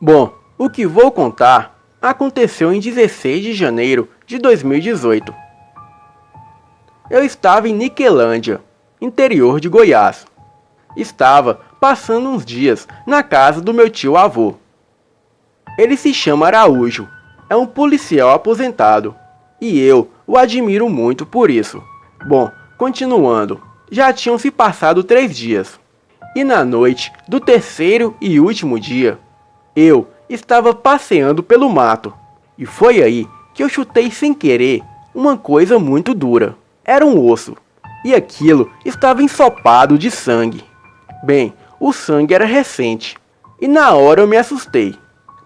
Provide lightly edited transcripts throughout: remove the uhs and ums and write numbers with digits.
Bom, o que vou contar aconteceu em 16 de janeiro de 2018. Eu estava em Niquelândia, interior de Goiás. Estava passando uns dias na casa do meu tio-avô. Ele se chama Araújo, é um policial aposentado, e eu o admiro muito por isso. Bom, continuando, já tinham se passado 3 dias, e na noite do terceiro e último dia, eu estava passeando pelo mato, e foi aí que eu chutei sem querer uma coisa muito dura. Era um osso, e aquilo estava ensopado de sangue. Bem, o sangue era recente, e na hora eu me assustei.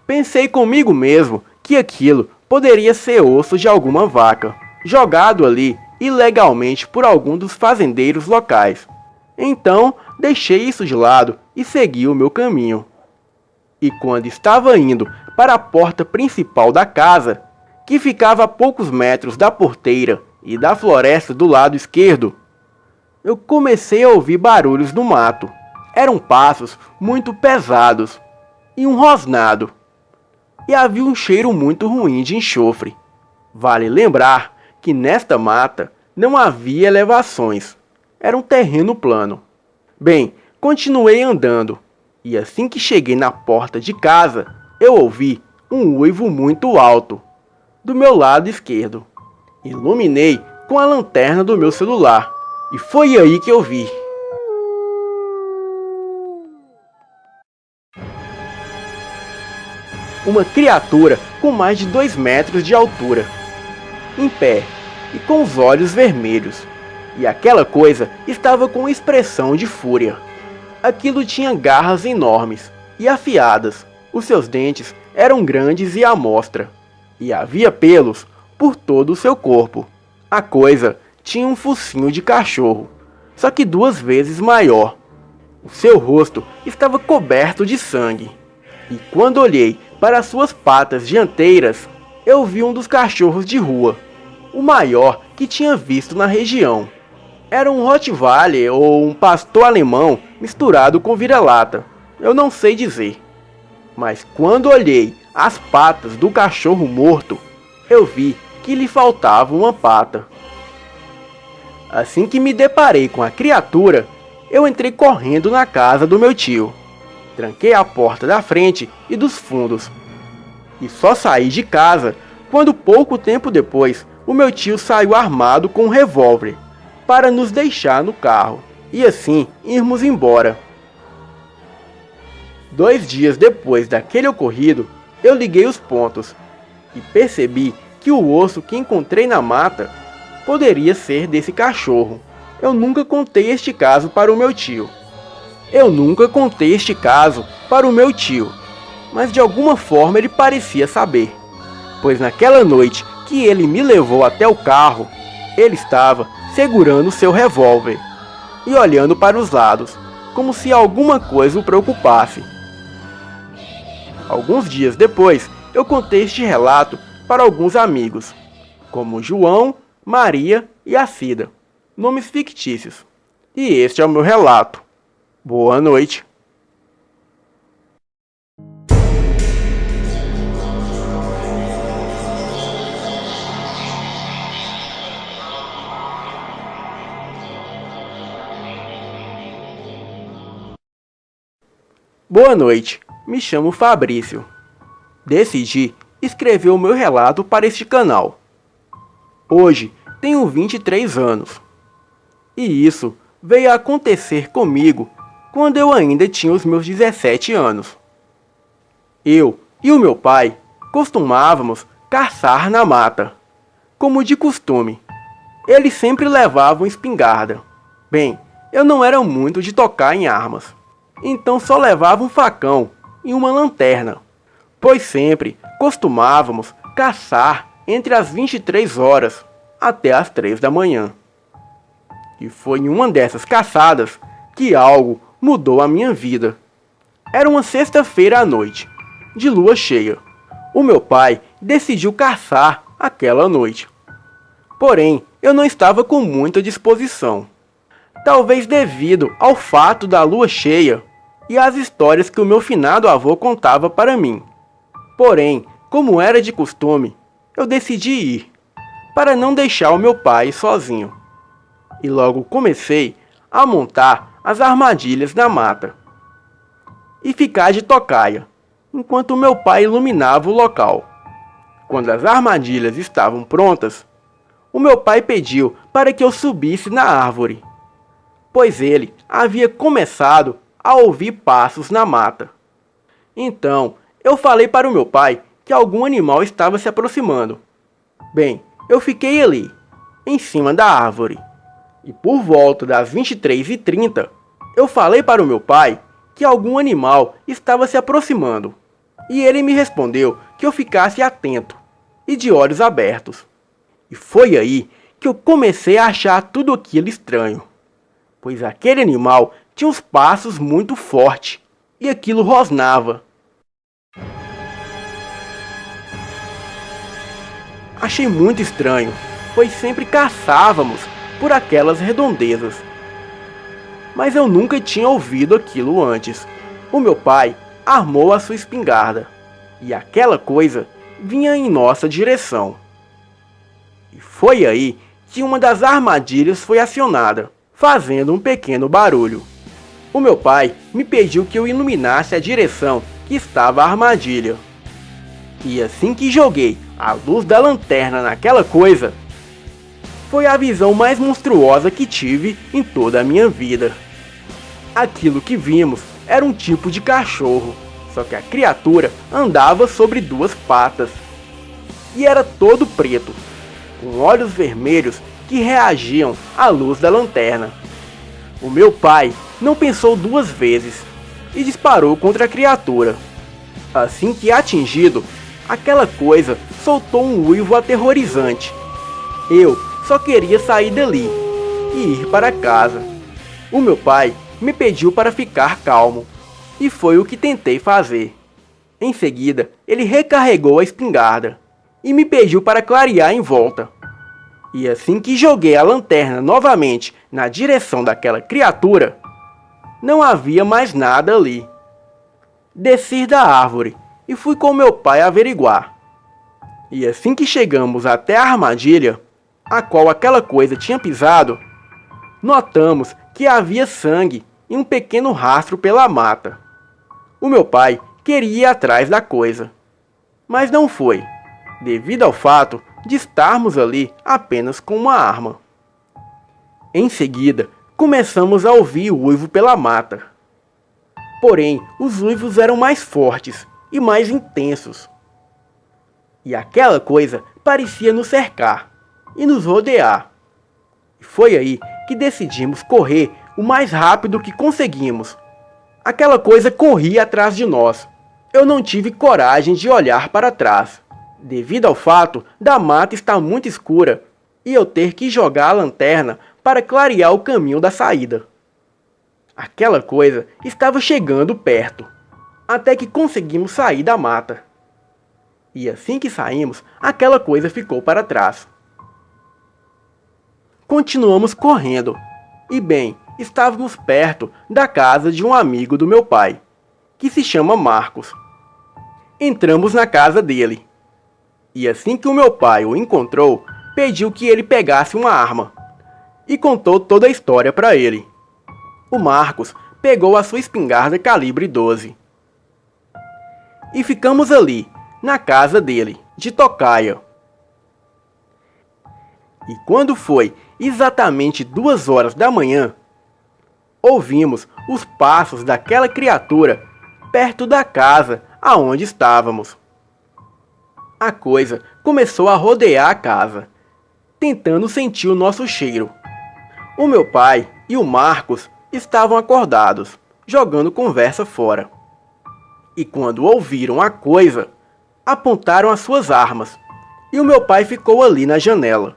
Pensei comigo mesmo que aquilo poderia ser osso de alguma vaca, jogado ali ilegalmente por algum dos fazendeiros locais. Então, deixei isso de lado e segui o meu caminho. E quando estava indo para a porta principal da casa, que ficava a poucos metros da porteira e da floresta do lado esquerdo, eu comecei a ouvir barulhos no mato. Eram passos muito pesados e um rosnado. E havia um cheiro muito ruim de enxofre. Vale lembrar que nesta mata não havia elevações. Era um terreno plano. Bem, continuei andando. E assim que cheguei na porta de casa, eu ouvi um uivo muito alto, do meu lado esquerdo. Iluminei com a lanterna do meu celular, e foi aí que eu vi. Uma criatura com mais de 2 metros de altura, em pé e com os olhos vermelhos. E aquela coisa estava com expressão de fúria. Aquilo tinha garras enormes e afiadas. Os seus dentes eram grandes e à mostra. E havia pelos por todo o seu corpo. A coisa tinha um focinho de cachorro, só que 2 vezes maior. O seu rosto estava coberto de sangue. E quando olhei para suas patas dianteiras, eu vi um dos cachorros de rua, o maior que tinha visto na região. Era um Rottweiler ou um pastor alemão misturado com vira-lata, eu não sei dizer. Mas quando olhei as patas do cachorro morto, eu vi que lhe faltava uma pata. Assim que me deparei com a criatura, eu entrei correndo na casa do meu tio. Tranquei a porta da frente e dos fundos. E só saí de casa quando pouco tempo depois o meu tio saiu armado com um revólver para nos deixar no carro e assim irmos embora. 2 dias depois daquele ocorrido, eu liguei os pontos e percebi que o osso que encontrei na mata poderia ser desse cachorro. Eu nunca contei este caso para o meu tio. Mas de alguma forma ele parecia saber, pois naquela noite que ele me levou até o carro, ele estava segurando seu revólver e olhando para os lados, como se alguma coisa o preocupasse. Alguns dias depois, eu contei este relato para alguns amigos, como João, Maria e Acida, nomes fictícios. E este é o meu relato. Boa noite. Boa noite, me chamo Fabrício. Decidi escrever o meu relato para este canal. Hoje tenho 23 anos. E isso veio a acontecer comigo quando eu ainda tinha os meus 17 anos. Eu e o meu pai costumávamos caçar na mata, como de costume. Eles sempre levavam espingarda. Bem, eu não era muito de tocar em armas, então só levava um facão e uma lanterna, pois sempre costumávamos caçar entre as 23 horas até as 3 da manhã. E foi em uma dessas caçadas que algo mudou a minha vida. Era uma sexta-feira à noite, de lua cheia. O meu pai decidiu caçar aquela noite. Porém, eu não estava com muita disposição. Talvez devido ao fato da lua cheia e às histórias que o meu finado avô contava para mim. Porém, como era de costume, eu decidi ir, para não deixar o meu pai sozinho. E logo comecei a montar as armadilhas na mata e ficar de tocaia, enquanto meu pai iluminava o local. Quando as armadilhas estavam prontas, o meu pai pediu para que eu subisse na árvore, pois ele havia começado a ouvir passos na mata. Então, eu falei para o meu pai que algum animal estava se aproximando. Bem, eu fiquei ali, em cima da árvore, e por volta das 23h30, eu falei para o meu pai que algum animal estava se aproximando, e ele me respondeu que eu ficasse atento e de olhos abertos. E foi aí que eu comecei a achar tudo aquilo estranho, pois aquele animal tinha uns passos muito fortes e aquilo rosnava. Achei muito estranho, pois sempre caçávamos por aquelas redondezas. Mas eu nunca tinha ouvido aquilo antes. O meu pai armou a sua espingarda e aquela coisa vinha em nossa direção. E foi aí que uma das armadilhas foi acionada, fazendo um pequeno barulho. O meu pai me pediu que eu iluminasse a direção que estava a armadilha. E assim que joguei a luz da lanterna naquela coisa, foi a visão mais monstruosa que tive em toda a minha vida. Aquilo que vimos era um tipo de cachorro, só que a criatura andava sobre duas patas e era todo preto, com olhos vermelhos que reagiam à luz da lanterna. O meu pai não pensou duas vezes e disparou contra a criatura. Assim que atingido, aquela coisa soltou um uivo aterrorizante. Eu só queria sair dali e ir para casa. O meu pai me pediu para ficar calmo, e foi o que tentei fazer. Em seguida, ele recarregou a espingarda e me pediu para clarear em volta. E assim que joguei a lanterna novamente na direção daquela criatura, não havia mais nada ali. Desci da árvore e fui com meu pai averiguar. E assim que chegamos até a armadilha, a qual aquela coisa tinha pisado, notamos que havia sangue e um pequeno rastro pela mata. O meu pai queria ir atrás da coisa, mas não foi, devido ao fato de estarmos ali apenas com uma arma. Em seguida, começamos a ouvir o uivo pela mata. Porém, os uivos eram mais fortes e mais intensos. E aquela coisa parecia nos cercar e nos rodear. E foi aí que decidimos correr o mais rápido que conseguimos. Aquela coisa corria atrás de nós. Eu não tive coragem de olhar para trás, devido ao fato da mata estar muito escura e eu ter que jogar a lanterna para clarear o caminho da saída. Aquela coisa estava chegando perto, até que conseguimos sair da mata. E assim que saímos, aquela coisa ficou para trás. Continuamos correndo, e bem, estávamos perto da casa de um amigo do meu pai, que se chama Marcos. Entramos na casa dele, e assim que o meu pai o encontrou, pediu que ele pegasse uma arma, e contou toda a história para ele. O Marcos pegou a sua espingarda calibre 12. E ficamos ali, na casa dele, de tocaia. E quando foi exatamente 2 horas da manhã, ouvimos os passos daquela criatura perto da casa aonde estávamos. A coisa começou a rodear a casa, tentando sentir o nosso cheiro. O meu pai e o Marcos estavam acordados, jogando conversa fora. E quando ouviram a coisa, apontaram as suas armas, e o meu pai ficou ali na janela,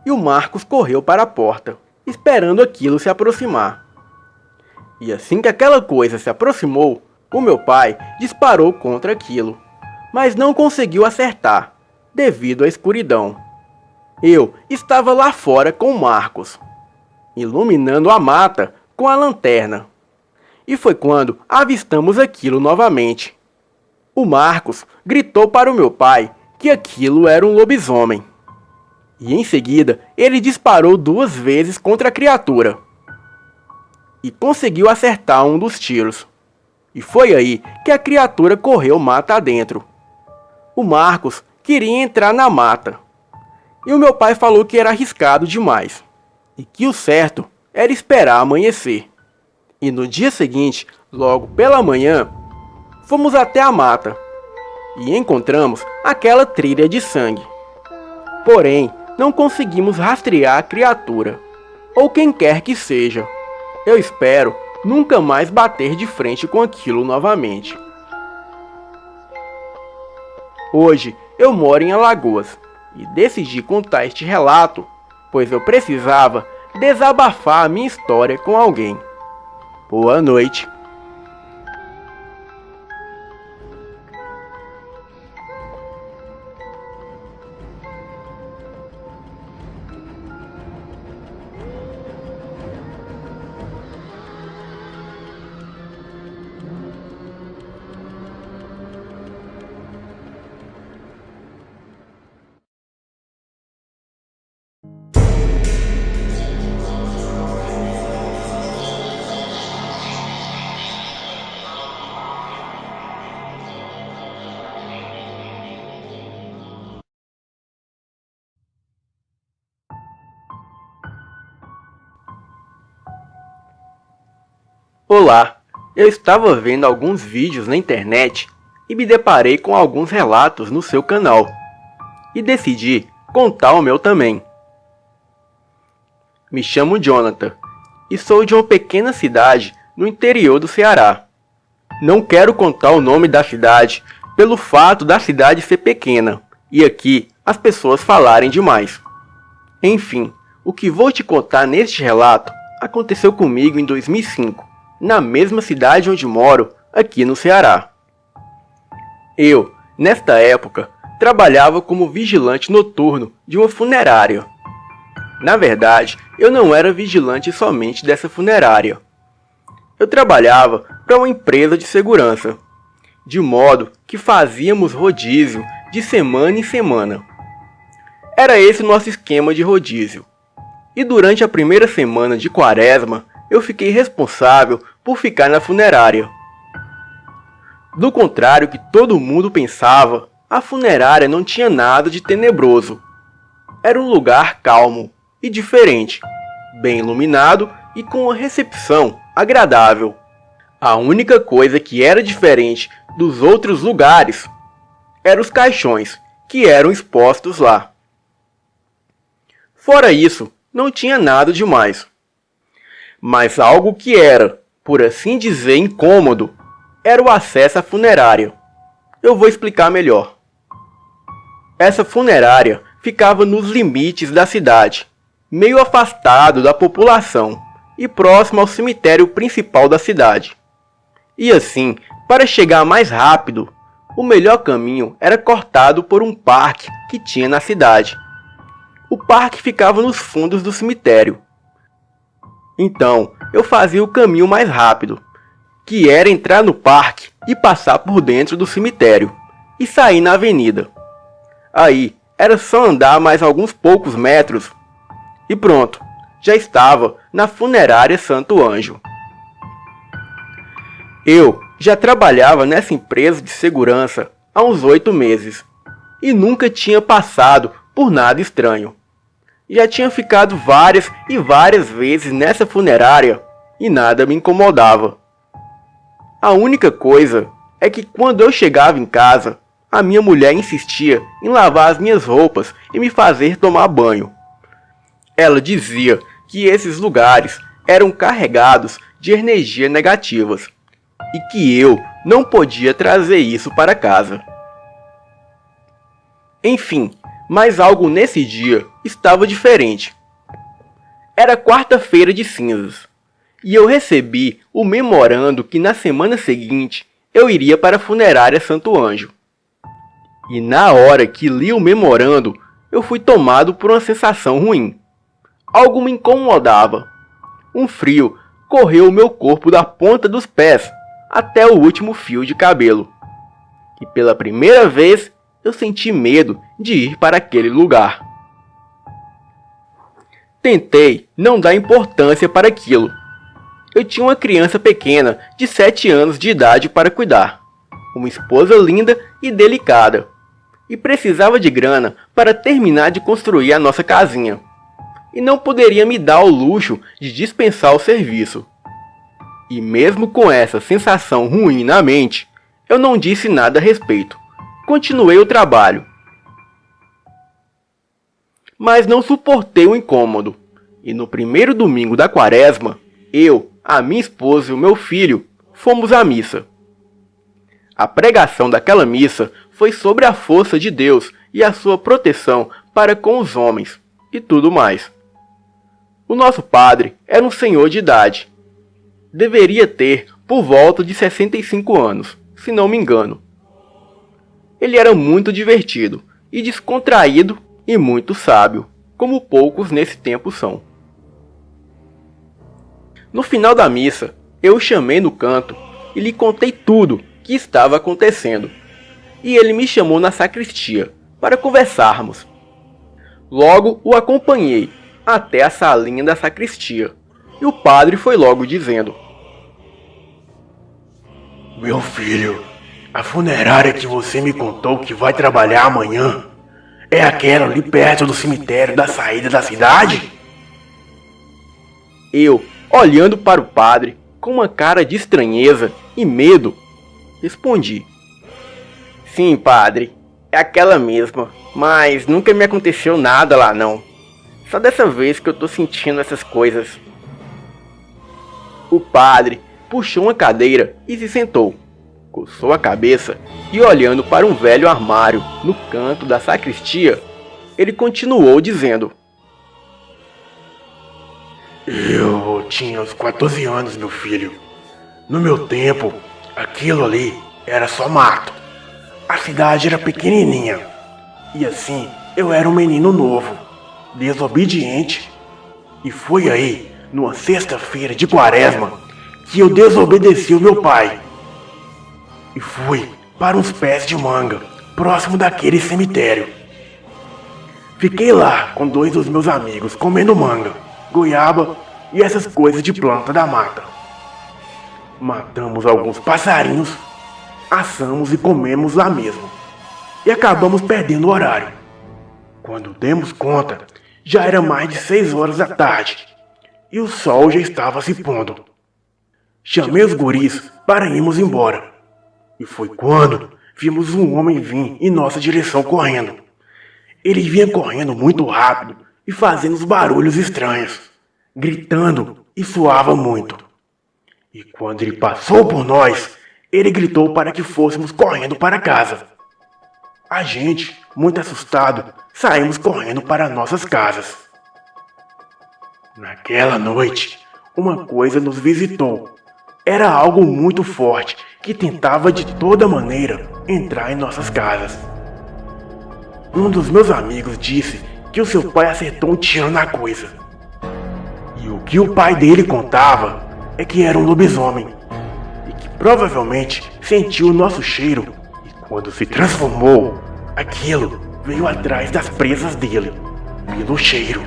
e o Marcos correu para a porta, esperando aquilo se aproximar. E assim que aquela coisa se aproximou, o meu pai disparou contra aquilo, mas não conseguiu acertar, devido à escuridão. Eu estava lá fora com o Marcos, iluminando a mata com a lanterna. E foi quando avistamos aquilo novamente. O Marcos gritou para o meu pai que aquilo era um lobisomem. E em seguida, ele disparou 2 vezes contra a criatura. E conseguiu acertar um dos tiros. E foi aí que a criatura correu mata adentro. O Marcos queria entrar na mata. E o meu pai falou que era arriscado demais. E que o certo era esperar amanhecer. E no dia seguinte, logo pela manhã, fomos até a mata. E encontramos aquela trilha de sangue. Porém, não conseguimos rastrear a criatura, ou quem quer que seja. Eu espero nunca mais bater de frente com aquilo novamente. Hoje eu moro em Alagoas e decidi contar este relato, pois eu precisava desabafar a minha história com alguém. Boa noite. Olá, eu estava vendo alguns vídeos na internet e me deparei com alguns relatos no seu canal. E decidi contar o meu também. Me chamo Jonathan e sou de uma pequena cidade no interior do Ceará. Não quero contar o nome da cidade pelo fato da cidade ser pequena e aqui as pessoas falarem demais. Enfim, o que vou te contar neste relato aconteceu comigo em 2005. Na mesma cidade onde moro, aqui no Ceará. Eu, nesta época, trabalhava como vigilante noturno de uma funerária. Na verdade, eu não era vigilante somente dessa funerária. Eu trabalhava para uma empresa de segurança, de modo que fazíamos rodízio de semana em semana. Era esse o nosso esquema de rodízio. E durante a primeira semana de quaresma, eu fiquei responsável por ficar na funerária. Do contrário que todo mundo pensava, a funerária não tinha nada de tenebroso. Era um lugar calmo e diferente, bem iluminado e com uma recepção agradável. A única coisa que era diferente dos outros lugares eram os caixões que eram expostos lá. Fora isso, não tinha nada demais. Mas algo que era, por assim dizer, incômodo, era o acesso à funerária. Eu vou explicar melhor. Essa funerária ficava nos limites da cidade, meio afastado da população e próximo ao cemitério principal da cidade. E assim, para chegar mais rápido, o melhor caminho era cortado por um parque que tinha na cidade. O parque ficava nos fundos do cemitério. Então, eu fazia o caminho mais rápido, que era entrar no parque e passar por dentro do cemitério, e sair na avenida. Aí, era só andar mais alguns poucos metros, e pronto, já estava na funerária Santo Anjo. Eu já trabalhava nessa empresa de segurança há uns 8 meses, e nunca tinha passado por nada estranho. Já tinha ficado várias e várias vezes nessa funerária e nada me incomodava. A única coisa é que quando eu chegava em casa, a minha mulher insistia em lavar as minhas roupas e me fazer tomar banho. Ela dizia que esses lugares eram carregados de energias negativas e que eu não podia trazer isso para casa. Enfim, mas algo nesse dia estava diferente. Era quarta-feira de cinzas, e eu recebi o memorando que na semana seguinte eu iria para a funerária Santo Anjo. E na hora que li o memorando, eu fui tomado por uma sensação ruim. Algo me incomodava. Um frio correu o meu corpo da ponta dos pés até o último fio de cabelo. e pela primeira vez eu senti medo de ir para aquele lugar. Tentei não dar importância para aquilo. Eu tinha uma criança pequena de 7 anos de idade para cuidar, uma esposa linda e delicada, e precisava de grana para terminar de construir a nossa casinha, e não poderia me dar o luxo de dispensar o serviço. E mesmo com essa sensação ruim na mente, eu não disse nada a respeito. Continuei o trabalho. Mas não suportei o incômodo, e no primeiro domingo da quaresma, eu, a minha esposa e o meu filho fomos à missa. A pregação daquela missa foi sobre a força de Deus e a sua proteção para com os homens, e tudo mais. O nosso padre era um senhor de idade. Deveria ter por volta de 65 anos, se não me engano. Ele era muito divertido e descontraído e muito sábio, como poucos nesse tempo são. No final da missa, eu o chamei no canto e lhe contei tudo que estava acontecendo. E ele me chamou na sacristia para conversarmos. Logo o acompanhei até a salinha da sacristia e o padre foi logo dizendo: Meu filho, a funerária que você me contou que vai trabalhar amanhã é aquela ali perto do cemitério da saída da cidade? Eu, olhando para o padre com uma cara de estranheza e medo, respondi: Sim, padre, é aquela mesma, mas nunca me aconteceu nada lá não. Só dessa vez que eu tô sentindo essas coisas. O padre puxou uma cadeira e se sentou, coçou a cabeça e olhando para um velho armário no canto da sacristia, ele continuou dizendo: Eu tinha uns 14 anos, meu filho. No meu tempo, aquilo ali era só mato. A cidade era pequenininha. E assim, eu era um menino novo, desobediente. E foi aí, numa sexta-feira de quaresma, que eu desobedeci o meu pai. E fui para uns pés de manga, próximo daquele cemitério. Fiquei lá com 2 dos meus amigos comendo manga, goiaba e essas coisas de planta da mata. Matamos alguns passarinhos, assamos e comemos lá mesmo. E acabamos perdendo o horário. Quando demos conta, já era mais de 6 horas da tarde e o sol já estava se pondo. Chamei os guris para irmos embora. E foi quando vimos um homem vir em nossa direção correndo. Ele vinha correndo muito rápido e fazendo uns barulhos estranhos, gritando e suava muito. E quando ele passou por nós, ele gritou para que fôssemos correndo para casa. A gente, muito assustado, saímos correndo para nossas casas. Naquela noite, uma coisa nos visitou. Era algo muito forte que tentava de toda maneira entrar em nossas casas. Um dos meus amigos disse que o seu pai acertou um tiro na coisa. E o que o pai dele contava é que era um lobisomem e que provavelmente sentiu o nosso cheiro e quando se transformou, aquilo veio atrás das presas dele, pelo cheiro.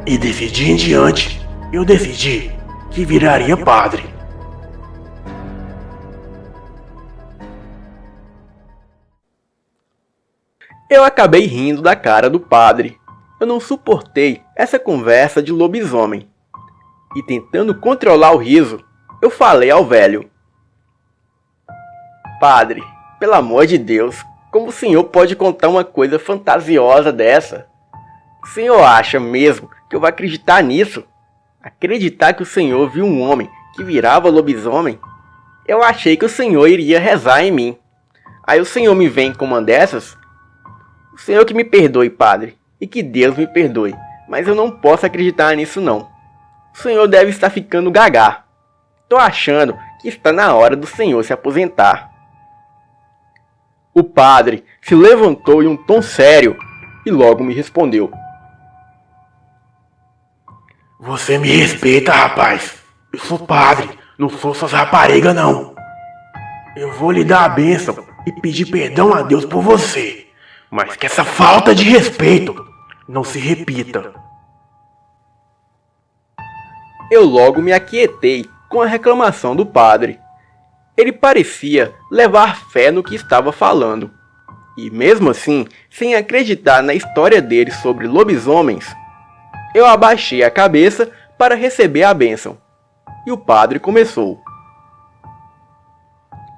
E desse dia em diante, eu decidi que viraria padre. Eu acabei rindo da cara do padre. Eu não suportei essa conversa de lobisomem. E tentando controlar o riso, eu falei ao velho: Padre, pelo amor de Deus, como o senhor pode contar uma coisa fantasiosa dessa? O senhor acha mesmo que eu vou acreditar nisso? Acreditar que o senhor viu um homem que virava lobisomem? Eu achei que o senhor iria rezar em mim. Aí o senhor me vem com uma dessas? O senhor que me perdoe, padre, e que Deus me perdoe, mas eu não posso acreditar nisso não. O senhor deve estar ficando gagá. Tô achando que está na hora do senhor se aposentar. O padre se levantou em um tom sério e logo me respondeu: Você me respeita, rapaz. Eu sou padre, não sou suas raparigas não. Eu vou lhe dar a bênção e pedir perdão a Deus por você, mas que essa falta de respeito não se repita. Eu logo me aquietei com a reclamação do padre. Ele parecia levar fé no que estava falando. E mesmo assim, sem acreditar na história dele sobre lobisomens, eu abaixei a cabeça para receber a bênção. E o padre começou.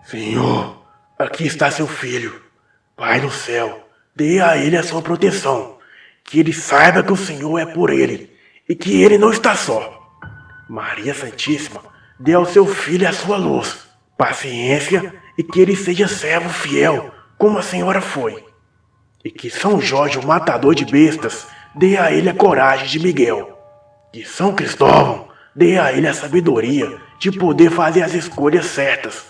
Senhor, aqui está seu filho. Pai do céu, dê a ele a sua proteção. Que ele saiba que o Senhor é por ele e que ele não está só. Maria Santíssima, dê ao seu filho a sua luz, paciência e que ele seja servo fiel, como a senhora foi. E que São Jorge, o matador de bestas, dê a ele a coragem de Miguel. Que São Cristóvão dê a ele a sabedoria de poder fazer as escolhas certas.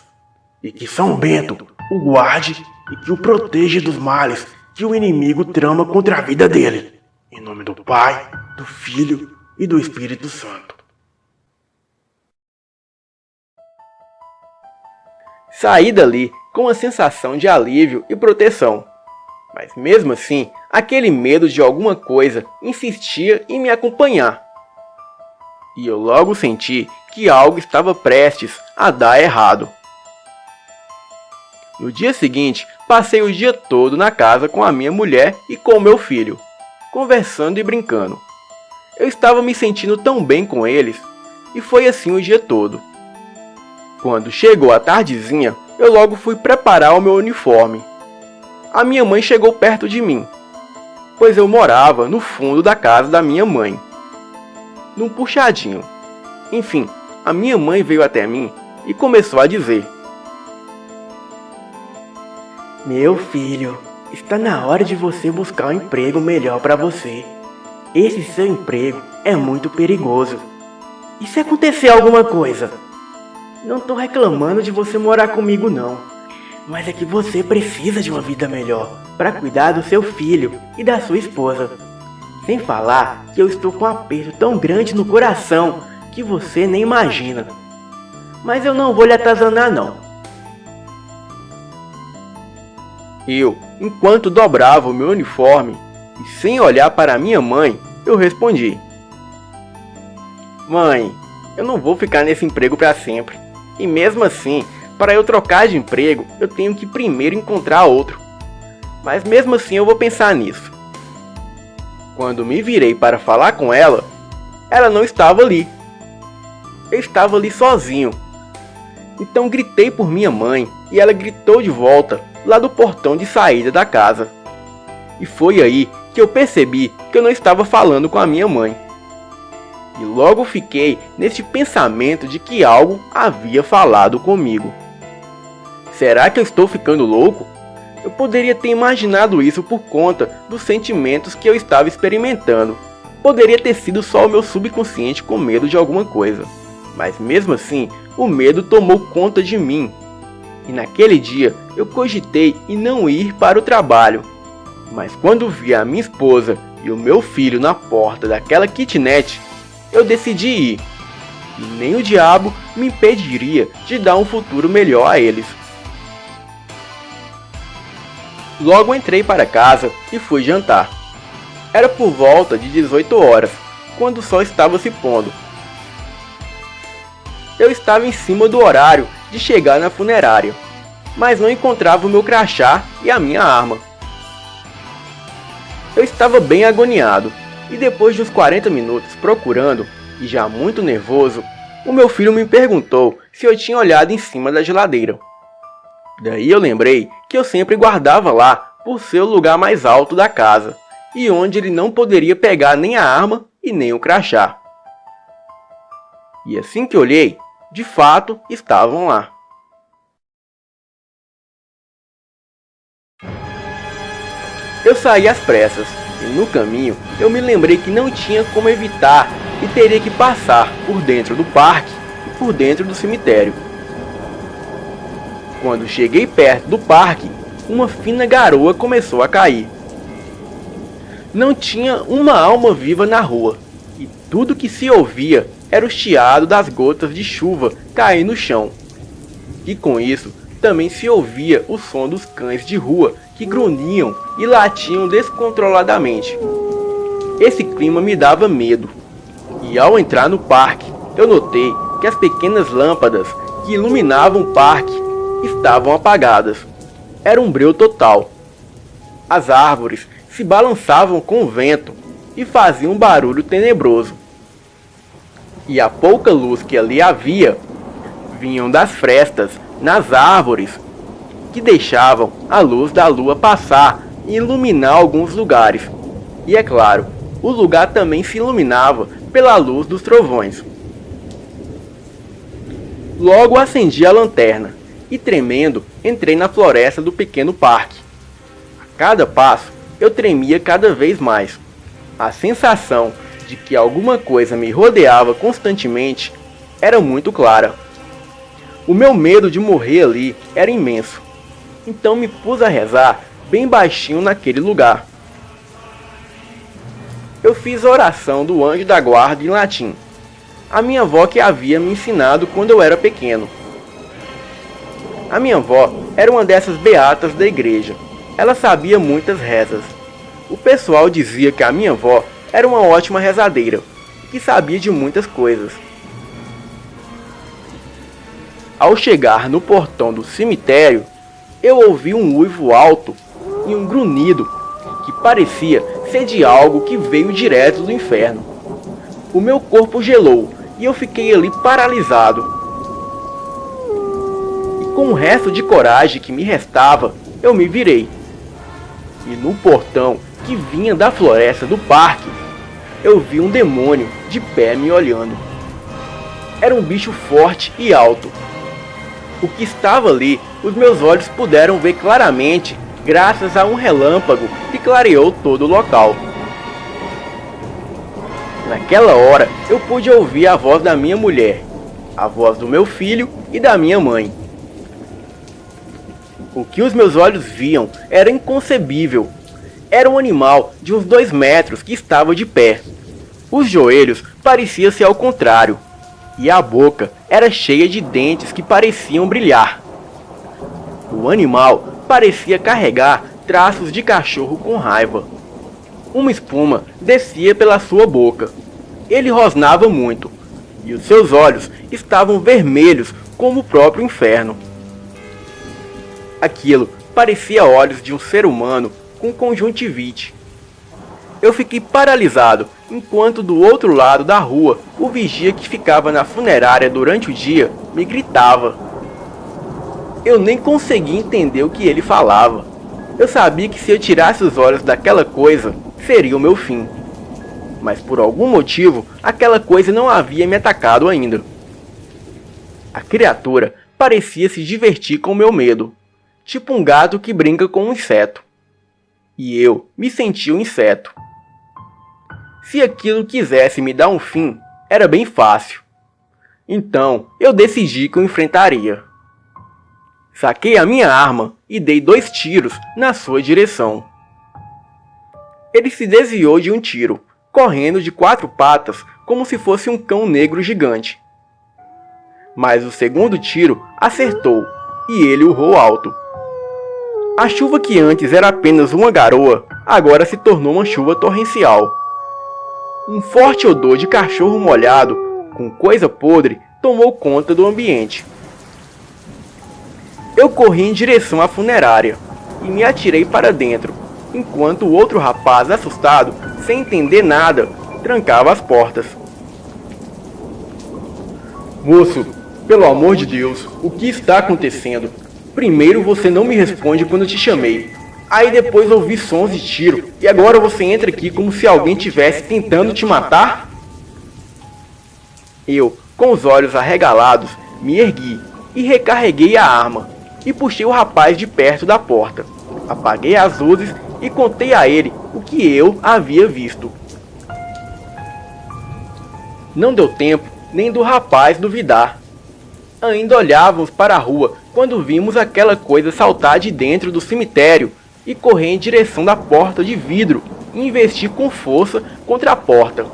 E que São Bento o guarde e que o proteja dos males que o inimigo trama contra a vida dele. Em nome do Pai, do Filho e do Espírito Santo. Saí dali com uma sensação de alívio e proteção. Mas mesmo assim, aquele medo de alguma coisa insistia em me acompanhar. E eu logo senti que algo estava prestes a dar errado. No dia seguinte, passei o dia todo na casa com a minha mulher e com o meu filho, conversando e brincando. Eu estava me sentindo tão bem com eles, e foi assim o dia todo. Quando chegou a tardezinha, eu logo fui preparar o meu uniforme. A minha mãe chegou perto de mim, pois eu morava no fundo da casa da minha mãe, num puxadinho. Enfim, a minha mãe veio até mim e começou a dizer: Meu filho, está na hora de você buscar um emprego melhor para você. Esse seu emprego é muito perigoso. E se acontecer alguma coisa? Não tô reclamando de você morar comigo não, mas é que você precisa de uma vida melhor para cuidar do seu filho e da sua esposa. Sem falar que eu estou com um aperto tão grande no coração que você nem imagina. Mas eu não vou lhe atazanar não. Eu, enquanto dobrava o meu uniforme e sem olhar para minha mãe, eu respondi: Mãe, eu não vou ficar nesse emprego para sempre. E mesmo assim, para eu trocar de emprego, eu tenho que primeiro encontrar outro. Mas mesmo assim eu vou pensar nisso. Quando me virei para falar com ela, ela não estava ali. Eu estava ali sozinho. Então gritei por minha mãe e ela gritou de volta lá do portão de saída da casa. E foi aí que eu percebi que eu não estava falando com a minha mãe. E logo fiquei neste pensamento de que algo havia falado comigo. Será que eu estou ficando louco? Eu poderia ter imaginado isso por conta dos sentimentos que eu estava experimentando. Poderia ter sido só o meu subconsciente com medo de alguma coisa. Mas mesmo assim, o medo tomou conta de mim. E naquele dia, eu cogitei em não ir para o trabalho. Mas quando vi a minha esposa e o meu filho na porta daquela kitnet, eu decidi ir. E nem o diabo me impediria de dar um futuro melhor a eles. Logo entrei para casa e fui jantar. Era por volta de 18 horas, quando o sol estava se pondo. Eu estava em cima do horário de chegar na funerária, mas não encontrava o meu crachá e a minha arma. Eu estava bem agoniado, e depois de uns 40 minutos procurando, e já muito nervoso, o meu filho me perguntou se eu tinha olhado em cima da geladeira. Daí eu lembrei que eu sempre guardava lá por ser o lugar mais alto da casa, e onde ele não poderia pegar nem a arma e nem o crachá. E assim que olhei, de fato estavam lá. Eu saí às pressas, e no caminho eu me lembrei que não tinha como evitar e teria que passar por dentro do parque e por dentro do cemitério. Quando cheguei perto do parque, uma fina garoa começou a cair. Não tinha uma alma viva na rua, e tudo que se ouvia era o chiado das gotas de chuva caindo no chão. E com isso, também se ouvia o som dos cães de rua que grunhiam e latiam descontroladamente. Esse clima me dava medo, e ao entrar no parque, eu notei que as pequenas lâmpadas que iluminavam o parque estavam apagadas. Era um breu total. As árvores se balançavam com o vento e faziam um barulho tenebroso. E a pouca luz que ali havia vinham das frestas nas árvores, que deixavam a luz da lua passar e iluminar alguns lugares. E é claro, o lugar também se iluminava pela luz dos trovões. Logo acendi a lanterna e, tremendo, entrei na floresta do pequeno parque. A cada passo, eu tremia cada vez mais. A sensação de que alguma coisa me rodeava constantemente era muito clara. O meu medo de morrer ali era imenso. Então me pus a rezar bem baixinho naquele lugar. Eu fiz a oração do anjo da guarda em latim. A minha avó que havia me ensinado quando eu era pequeno. A minha avó era uma dessas beatas da igreja. Ela sabia muitas rezas. O pessoal dizia que a minha avó era uma ótima rezadeira, que sabia de muitas coisas. Ao chegar no portão do cemitério, eu ouvi um uivo alto e um grunhido que parecia ser de algo que veio direto do inferno. O meu corpo gelou e eu fiquei ali paralisado. E com o resto de coragem que me restava, eu me virei. E no portão que vinha da floresta do parque, eu vi um demônio de pé me olhando. Era um bicho forte e alto. O que estava ali, os meus olhos puderam ver claramente, graças a um relâmpago que clareou todo o local. Naquela hora, eu pude ouvir a voz da minha mulher, a voz do meu filho e da minha mãe. O que os meus olhos viam era inconcebível. Era um animal de uns 2 metros que estava de pé. Os joelhos pareciam ser ao contrário, e a boca era cheia de dentes que pareciam brilhar. O animal parecia carregar traços de cachorro com raiva. Uma espuma descia pela sua boca. Ele rosnava muito, e os seus olhos estavam vermelhos como o próprio inferno. Aquilo parecia olhos de um ser humano com conjuntivite. Eu fiquei paralisado, enquanto do outro lado da rua, o vigia que ficava na funerária durante o dia me gritava. Eu nem conseguia entender o que ele falava. Eu sabia que se eu tirasse os olhos daquela coisa, seria o meu fim. Mas por algum motivo, aquela coisa não havia me atacado ainda. A criatura parecia se divertir com o meu medo, tipo um gato que brinca com um inseto. E eu me sentia um inseto. Se aquilo quisesse me dar um fim, era bem fácil. Então, eu decidi que o enfrentaria. Saquei a minha arma e dei 2 tiros na sua direção. Ele se desviou de um tiro, correndo de 4 patas como se fosse um cão negro gigante. Mas o segundo tiro acertou e ele urrou alto. A chuva que antes era apenas uma garoa, agora se tornou uma chuva torrencial. Um forte odor de cachorro molhado, com coisa podre, tomou conta do ambiente. Eu corri em direção à funerária e me atirei para dentro, enquanto o outro rapaz, assustado, sem entender nada, trancava as portas. Moço, pelo amor de Deus, o que está acontecendo? Primeiro você não me responde quando eu te chamei. Aí depois ouvi sons de tiro e agora você entra aqui como se alguém estivesse tentando te matar? Eu, com os olhos arregalados, me ergui e recarreguei a arma e puxei o rapaz de perto da porta. Apaguei as luzes e contei a ele o que eu havia visto. Não deu tempo nem do rapaz duvidar. Ainda olhávamos para a rua quando vimos aquela coisa saltar de dentro do cemitério e correr em direção da porta de vidro e investir com força contra a porta.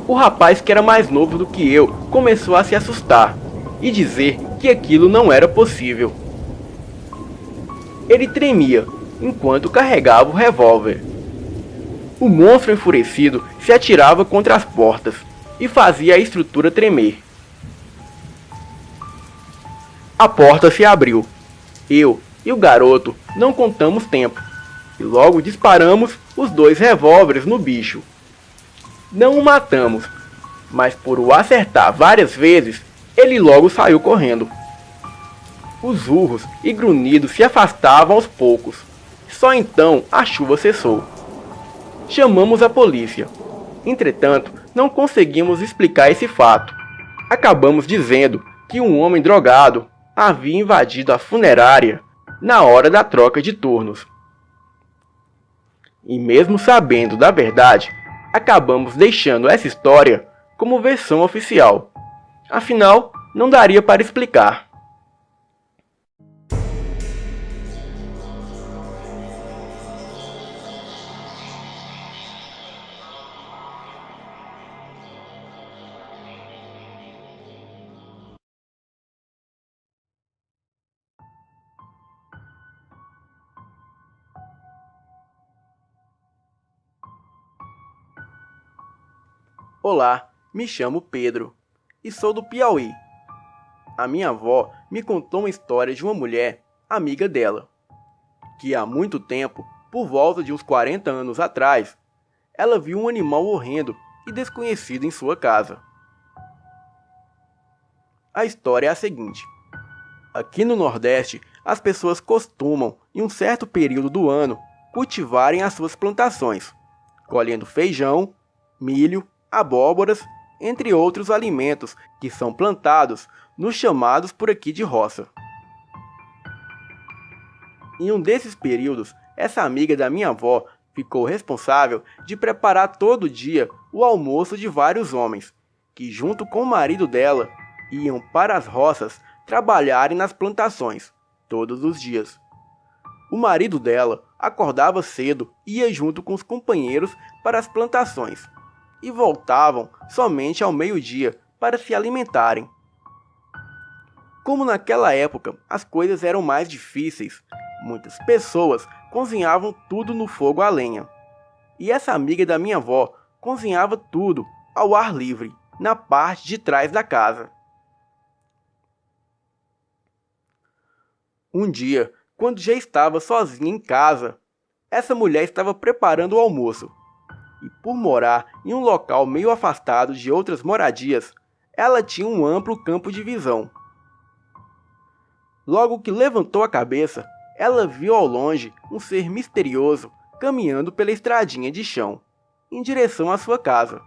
O rapaz, que era mais novo do que eu, começou a se assustar e dizer que aquilo não era possível. Ele tremia enquanto carregava o revólver. O monstro enfurecido se atirava contra as portas e fazia a estrutura tremer. A porta se abriu. Eu e o garoto não contamos tempo e logo disparamos os 2 revólveres no bicho. Não o matamos, mas por o acertar várias vezes, ele logo saiu correndo. Os urros e grunhidos se afastavam aos poucos. Só então a chuva cessou. Chamamos a polícia. Entretanto, não conseguimos explicar esse fato. Acabamos dizendo que um homem drogado havia invadido a funerária na hora da troca de turnos. E mesmo sabendo da verdade, acabamos deixando essa história como versão oficial. Afinal, não daria para explicar. Olá, me chamo Pedro e sou do Piauí. A minha avó me contou uma história de uma mulher, amiga dela, que há muito tempo, por volta de uns 40 anos atrás, ela viu um animal horrendo e desconhecido em sua casa. A história é a seguinte: aqui no Nordeste, as pessoas costumam, em um certo período do ano, cultivarem as suas plantações, colhendo feijão, milho, abóboras, entre outros alimentos que são plantados nos chamados por aqui de roça. Em um desses períodos, essa amiga da minha avó ficou responsável de preparar todo dia o almoço de vários homens, que junto com o marido dela, iam para as roças trabalharem nas plantações, todos os dias. O marido dela acordava cedo e ia junto com os companheiros para as plantações, e voltavam somente ao meio-dia para se alimentarem. Como naquela época as coisas eram mais difíceis, muitas pessoas cozinhavam tudo no fogo a lenha. E essa amiga da minha avó cozinhava tudo ao ar livre, na parte de trás da casa. Um dia, quando já estava sozinha em casa, essa mulher estava preparando o almoço. E por morar em um local meio afastado de outras moradias, ela tinha um amplo campo de visão. Logo que levantou a cabeça, ela viu ao longe um ser misterioso caminhando pela estradinha de chão, em direção à sua casa.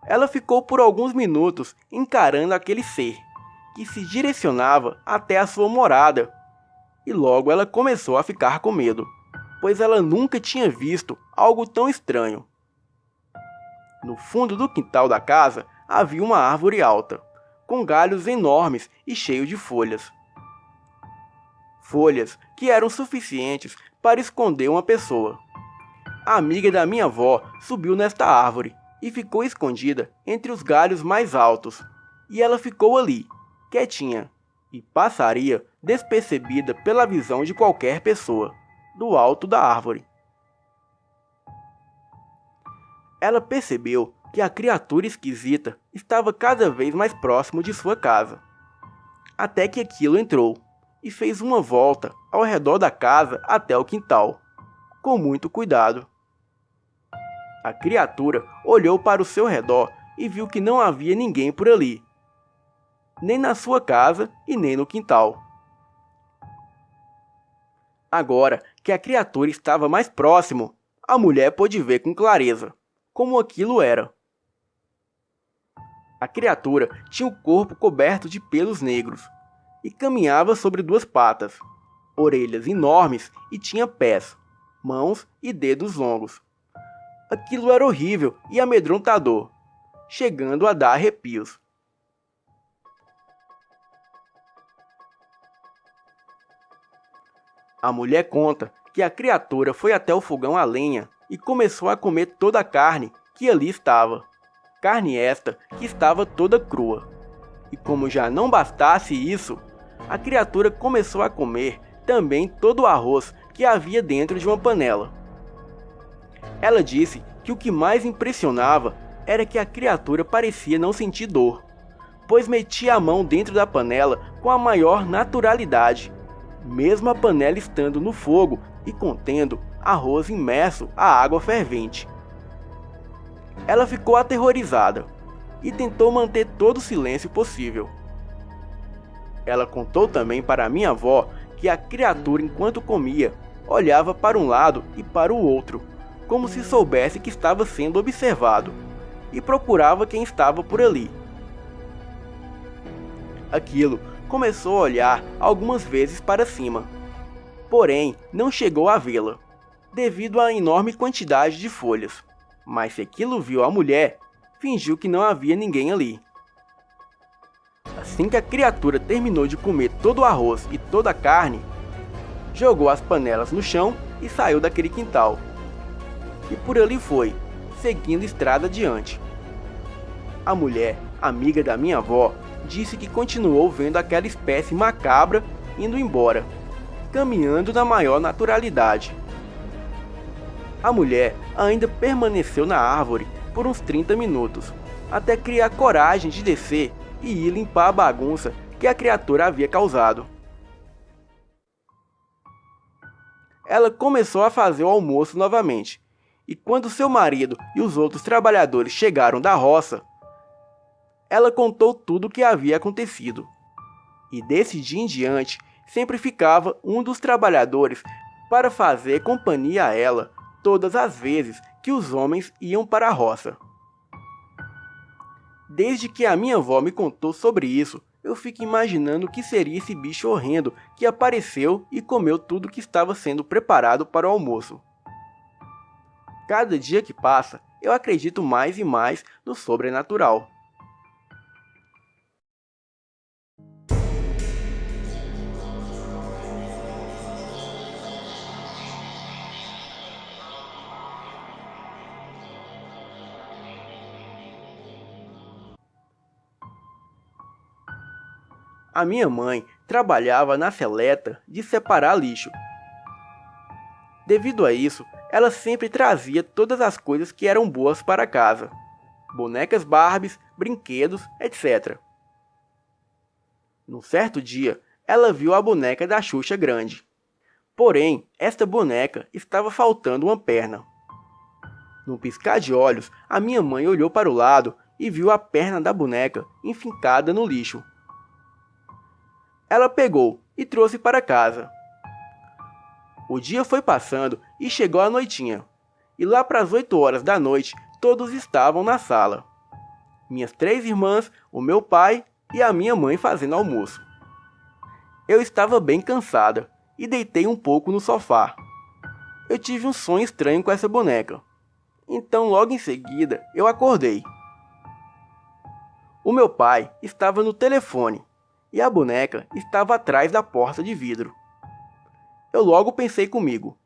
Ela ficou por alguns minutos encarando aquele ser, que se direcionava até a sua morada, e logo ela começou a ficar com medo, pois ela nunca tinha visto algo tão estranho. No fundo do quintal da casa havia uma árvore alta, com galhos enormes e cheio de folhas. Folhas que eram suficientes para esconder uma pessoa. A amiga da minha avó subiu nesta árvore e ficou escondida entre os galhos mais altos, e ela ficou ali, quietinha, e passaria despercebida pela visão de qualquer pessoa, do alto da árvore. Ela percebeu que a criatura esquisita estava cada vez mais próximo de sua casa, até que aquilo entrou e fez uma volta ao redor da casa até o quintal, com muito cuidado. A criatura olhou para o seu redor e viu que não havia ninguém por ali, nem na sua casa e nem no quintal. Agora que a criatura estava mais próximo, a mulher pôde ver com clareza como aquilo era. A criatura tinha o corpo coberto de pelos negros e caminhava sobre 2 patas, orelhas enormes e tinha pés, mãos e dedos longos. Aquilo era horrível e amedrontador, chegando a dar arrepios. A mulher conta que a criatura foi até o fogão a lenha e começou a comer toda a carne que ali estava. Carne esta que estava toda crua. E como já não bastasse isso, a criatura começou a comer também todo o arroz que havia dentro de uma panela. Ela disse que o que mais impressionava era que a criatura parecia não sentir dor, pois metia a mão dentro da panela com a maior naturalidade, mesmo a panela estando no fogo e contendo arroz imerso à água fervente. Ela ficou aterrorizada e tentou manter todo o silêncio possível. Ela contou também para minha avó que a criatura, enquanto comia, olhava para um lado e para o outro, como se soubesse que estava sendo observado, e procurava quem estava por ali. Aquilo começou a olhar algumas vezes para cima, porém não chegou a vê-la, devido à enorme quantidade de folhas. Mas se aquilo viu a mulher, fingiu que não havia ninguém ali. Assim que a criatura terminou de comer todo o arroz e toda a carne, jogou as panelas no chão e saiu daquele quintal. E por ali foi, seguindo estrada adiante. A mulher, amiga da minha avó, disse que continuou vendo aquela espécie macabra indo embora, caminhando na maior naturalidade. A mulher ainda permaneceu na árvore por uns 30 minutos, até criar coragem de descer e ir limpar a bagunça que a criatura havia causado. Ela começou a fazer o almoço novamente, e quando seu marido e os outros trabalhadores chegaram da roça, ela contou tudo o que havia acontecido. E desse dia em diante, sempre ficava um dos trabalhadores para fazer companhia a ela todas as vezes que os homens iam para a roça. Desde que a minha avó me contou sobre isso, eu fico imaginando o que seria esse bicho horrendo que apareceu e comeu tudo que estava sendo preparado para o almoço. Cada dia que passa, eu acredito mais e mais no sobrenatural. A minha mãe trabalhava na seleta de separar lixo. Devido a isso, ela sempre trazia todas as coisas que eram boas para casa: bonecas Barbies, brinquedos, etc. Num certo dia, ela viu a boneca da Xuxa grande. Porém, esta boneca estava faltando uma perna. Num piscar de olhos, a minha mãe olhou para o lado e viu a perna da boneca enfincada no lixo. Ela pegou e trouxe para casa. O dia foi passando e chegou a noitinha. E lá para as 8 horas da noite, todos estavam na sala. Minhas 3 irmãs, o meu pai e a minha mãe fazendo almoço. Eu estava bem cansada e deitei um pouco no sofá. Eu tive um sonho estranho com essa boneca. Então logo em seguida eu acordei. O meu pai estava no telefone e a boneca estava atrás da porta de vidro. Eu logo pensei comigo: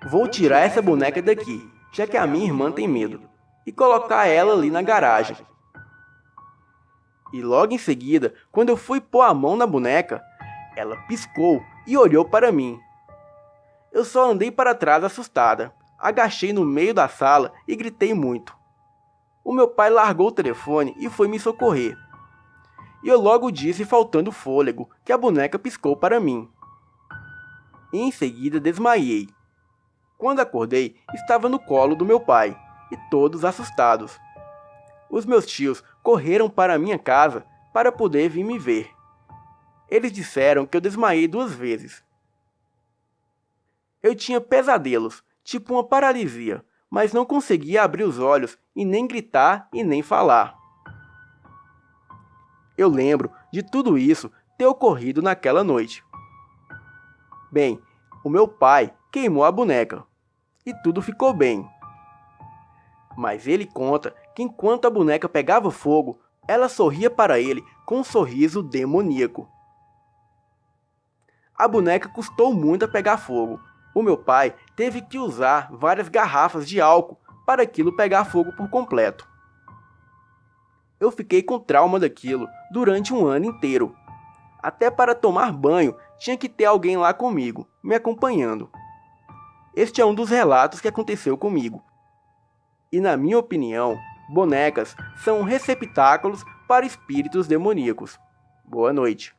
vou tirar essa boneca daqui, já que a minha irmã tem medo, e colocar ela ali na garagem. E logo em seguida, quando eu fui pôr a mão na boneca, ela piscou e olhou para mim. Eu só andei para trás assustada, agachei no meio da sala e gritei muito. O meu pai largou o telefone e foi me socorrer. E eu logo disse, faltando fôlego, que a boneca piscou para mim. E em seguida desmaiei. Quando acordei, estava no colo do meu pai, e todos assustados. Os meus tios correram para a minha casa para poder vir me ver. Eles disseram que eu desmaiei 2 vezes. Eu tinha pesadelos, tipo uma paralisia, mas não conseguia abrir os olhos e nem gritar e nem falar. Eu lembro de tudo isso ter ocorrido naquela noite. Bem, o meu pai queimou a boneca e tudo ficou bem. Mas ele conta que enquanto a boneca pegava fogo, ela sorria para ele com um sorriso demoníaco. A boneca custou muito a pegar fogo. O meu pai teve que usar várias garrafas de álcool para aquilo pegar fogo por completo. Eu fiquei com trauma daquilo durante um ano inteiro. Até para tomar banho tinha que ter alguém lá comigo, me acompanhando. Este é um dos relatos que aconteceu comigo. E na minha opinião, bonecas são receptáculos para espíritos demoníacos. Boa noite.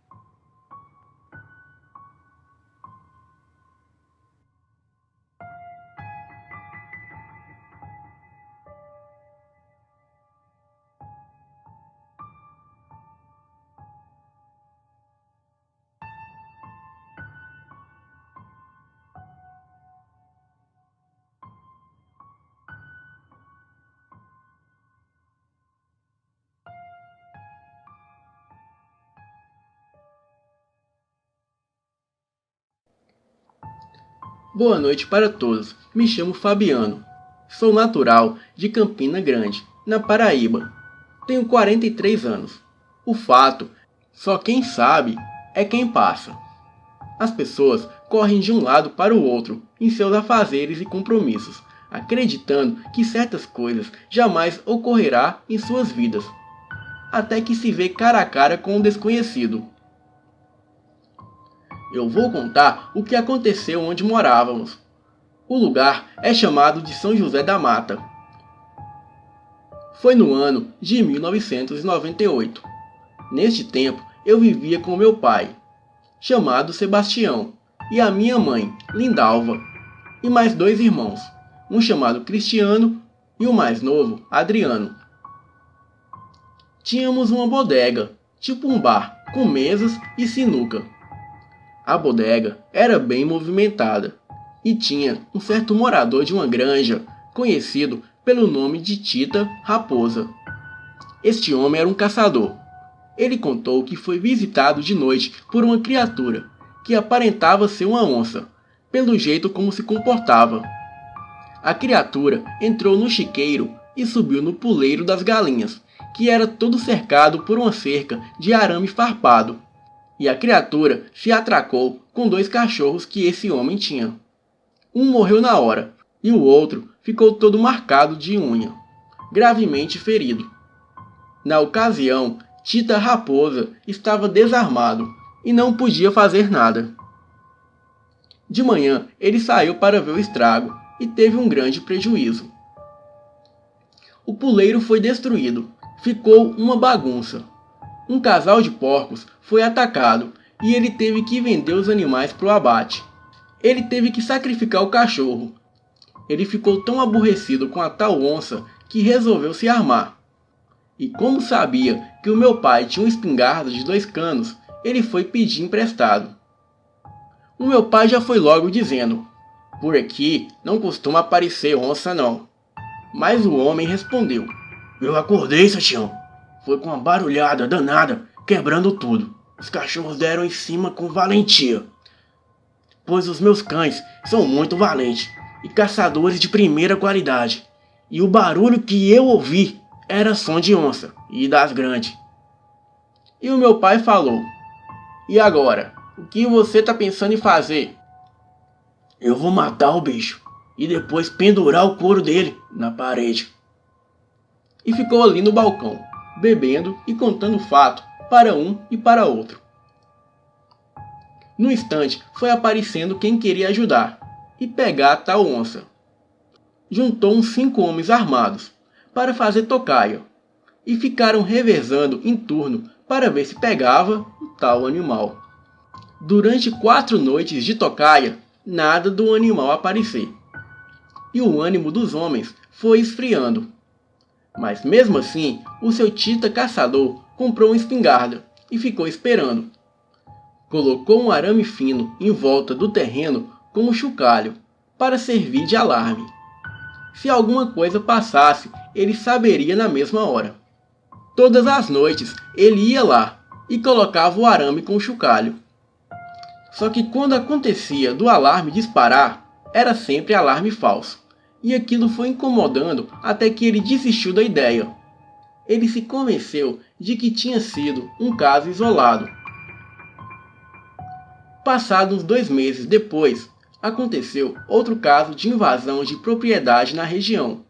Boa noite para todos. Me chamo Fabiano. Sou natural de Campina Grande, na Paraíba. Tenho 43 anos. O fato, só quem sabe é quem passa. As pessoas correm de um lado para o outro em seus afazeres e compromissos, acreditando que certas coisas jamais ocorrerá em suas vidas, até que se vê cara a cara com um desconhecido. Eu vou contar o que aconteceu onde morávamos. O lugar é chamado de São José da Mata. Foi no ano de 1998. Neste tempo, eu vivia com meu pai, chamado Sebastião, e a minha mãe, Lindalva, e mais 2 irmãos, um chamado Cristiano e o mais novo, Adriano. Tínhamos uma bodega, tipo um bar, com mesas e sinuca. A bodega era bem movimentada e tinha um certo morador de uma granja, conhecido pelo nome de Tita Raposa. Este homem era um caçador. Ele contou que foi visitado de noite por uma criatura que aparentava ser uma onça, pelo jeito como se comportava. A criatura entrou no chiqueiro e subiu no puleiro das galinhas, que era todo cercado por uma cerca de arame farpado. E a criatura se atracou com 2 cachorros que esse homem tinha. Um morreu na hora, e o outro ficou todo marcado de unha, gravemente ferido. Na ocasião, Tita Raposa estava desarmado e não podia fazer nada. De manhã, ele saiu para ver o estrago e teve um grande prejuízo. O puleiro foi destruído, ficou uma bagunça. Um casal de porcos foi atacado e ele teve que vender os animais para o abate. Ele teve que sacrificar o cachorro. Ele ficou tão aborrecido com a tal onça que resolveu se armar. E como sabia que o meu pai tinha uma espingarda de 2 canos, ele foi pedir emprestado. O meu pai já foi logo dizendo: "Por aqui não costuma aparecer onça não." Mas o homem respondeu: "Eu acordei, Satião. Foi com uma barulhada danada, quebrando tudo. Os cachorros deram em cima com valentia, pois os meus cães são muito valentes e caçadores de primeira qualidade. E o barulho que eu ouvi era som de onça e das grandes." E o meu pai falou: "E agora, o que você está pensando em fazer?" "Eu vou matar o bicho e depois pendurar o couro dele na parede." E ficou ali no balcão, bebendo e contando fato para um e para outro. No instante, foi aparecendo quem queria ajudar e pegar a tal onça. Juntou uns 5 homens armados para fazer tocaia e ficaram revezando em turno para ver se pegava o tal animal. Durante 4 noites de tocaia, nada do animal aparecer. E o ânimo dos homens foi esfriando. Mas mesmo assim, o seu Tita caçador comprou uma espingarda e ficou esperando. Colocou um arame fino em volta do terreno como chocalho para servir de alarme. Se alguma coisa passasse, ele saberia na mesma hora. Todas as noites ele ia lá e colocava o arame com o chocalho. Só que quando acontecia do alarme disparar, era sempre alarme falso. E aquilo foi incomodando até que ele desistiu da ideia. Ele se convenceu de que tinha sido um caso isolado. Passados 2 meses depois, aconteceu outro caso de invasão de propriedade na região.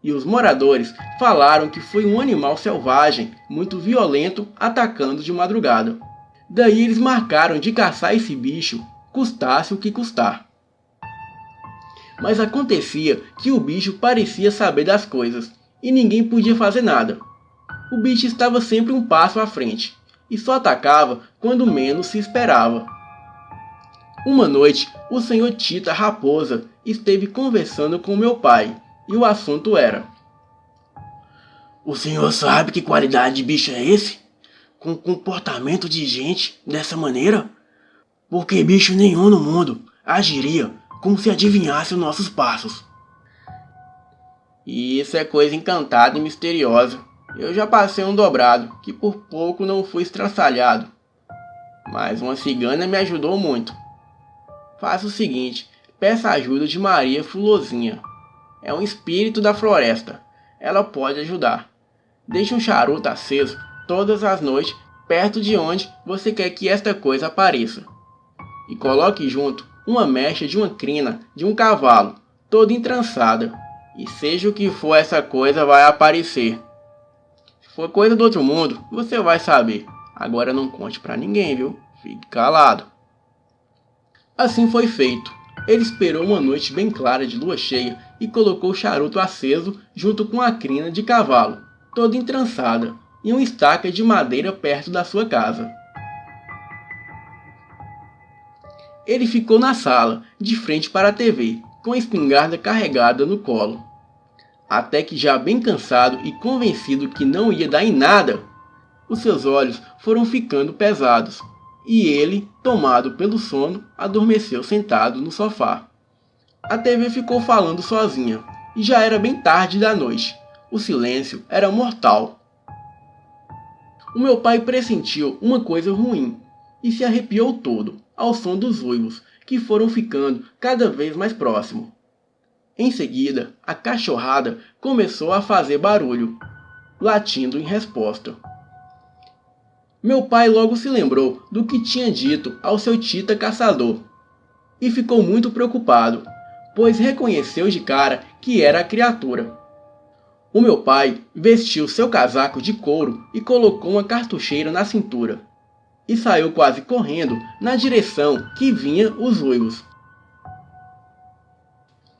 e os moradores falaram que foi um animal selvagem, muito violento, atacando de madrugada. Daí eles marcaram de caçar esse bicho, custasse o que custar. Mas acontecia que o bicho parecia saber das coisas, e ninguém podia fazer nada. O bicho estava sempre um passo à frente, e só atacava quando menos se esperava. Uma noite, o Sr. Tita Raposa esteve conversando com meu pai, e o assunto era: O senhor sabe que qualidade de bicho é esse? Com comportamento de gente dessa maneira? Porque bicho nenhum no mundo agiria como se adivinhasse os nossos passos. E isso é coisa encantada e misteriosa. Eu já passei um dobrado, que por pouco não fui estraçalhado. Mas uma cigana me ajudou muito. Faça o seguinte, peça a ajuda de Maria Fulozinha. É um espírito da floresta. Ela pode ajudar. Deixe um charuto aceso todas as noites perto de onde você quer que esta coisa apareça. E coloque junto uma mecha de uma crina de um cavalo, toda entrançada. E seja o que for, essa coisa vai aparecer. Se for coisa do outro mundo, você vai saber. Agora não conte pra ninguém, viu? Fique calado. Assim foi feito. Ele esperou uma noite bem clara de lua cheia e colocou o charuto aceso junto com a crina de cavalo, toda entrançada, e uma estaca de madeira perto da sua casa. Ele ficou na sala, de frente para a TV, com a espingarda carregada no colo. Até que, já bem cansado e convencido que não ia dar em nada, os seus olhos foram ficando pesados, e ele, tomado pelo sono, adormeceu sentado no sofá. A TV ficou falando sozinha, e já era bem tarde da noite. O silêncio era mortal. O meu pai pressentiu uma coisa ruim, e se arrepiou todo, ao som dos uivos, que foram ficando cada vez mais próximos. Em seguida, a cachorrada começou a fazer barulho, latindo em resposta. Meu pai logo se lembrou do que tinha dito ao seu Tita caçador, e ficou muito preocupado, pois reconheceu de cara que era a criatura. O meu pai vestiu seu casaco de couro e colocou uma cartucheira na cintura, e saiu quase correndo na direção que vinham os uivos.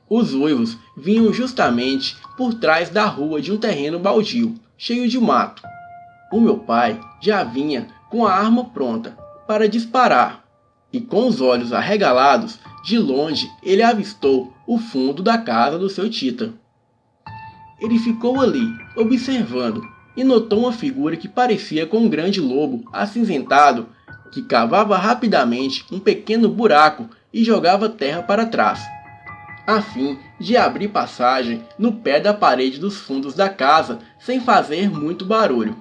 Os uivos vinham justamente por trás da rua de um terreno baldio, cheio de mato. O meu pai já vinha com a arma pronta para disparar, e com os olhos arregalados, de longe ele avistou o fundo da casa do seu Tita. Ele ficou ali, observando, e notou uma figura que parecia com um grande lobo acinzentado, que cavava rapidamente um pequeno buraco e jogava terra para trás, a fim de abrir passagem no pé da parede dos fundos da casa sem fazer muito barulho.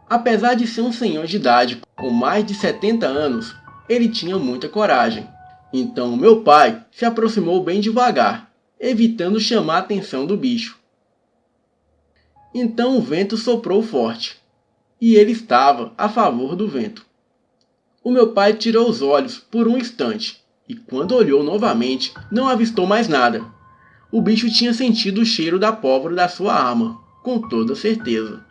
Apesar de ser um senhor de idade com mais de 70 anos, ele tinha muita coragem. Então meu pai se aproximou bem devagar, evitando chamar a atenção do bicho. Então o vento soprou forte, e ele estava a favor do vento. O meu pai tirou os olhos por um instante, e quando olhou novamente, não avistou mais nada. O bicho tinha sentido o cheiro da pólvora da sua arma, com toda certeza.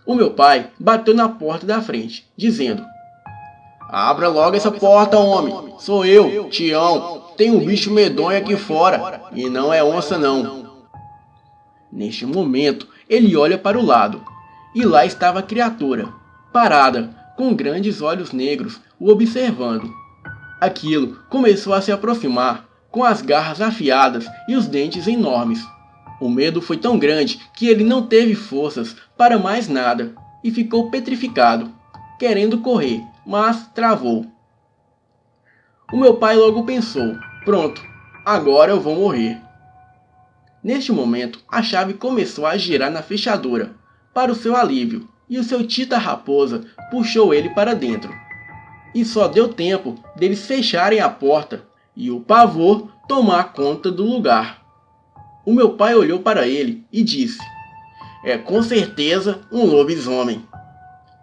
O meu pai bateu na porta da frente, dizendo: "Abra logo essa porta, homem! Sou eu, Tião. Tem um bicho medonho aqui fora, e não é onça não." Neste momento, ele olha para o lado, e lá estava a criatura, parada, com grandes olhos negros, o observando. Aquilo começou a se aproximar, com as garras afiadas e os dentes enormes. O medo foi tão grande que ele não teve forças para mais nada, e ficou petrificado, querendo correr, mas travou. O meu pai logo pensou: pronto, agora eu vou morrer. Neste momento, a chave começou a girar na fechadura, para o seu alívio, e o seu Tita Raposa puxou ele para dentro. E só deu tempo deles fecharem a porta e o pavor tomar conta do lugar. O meu pai olhou para ele e disse: "É com certeza um lobisomem."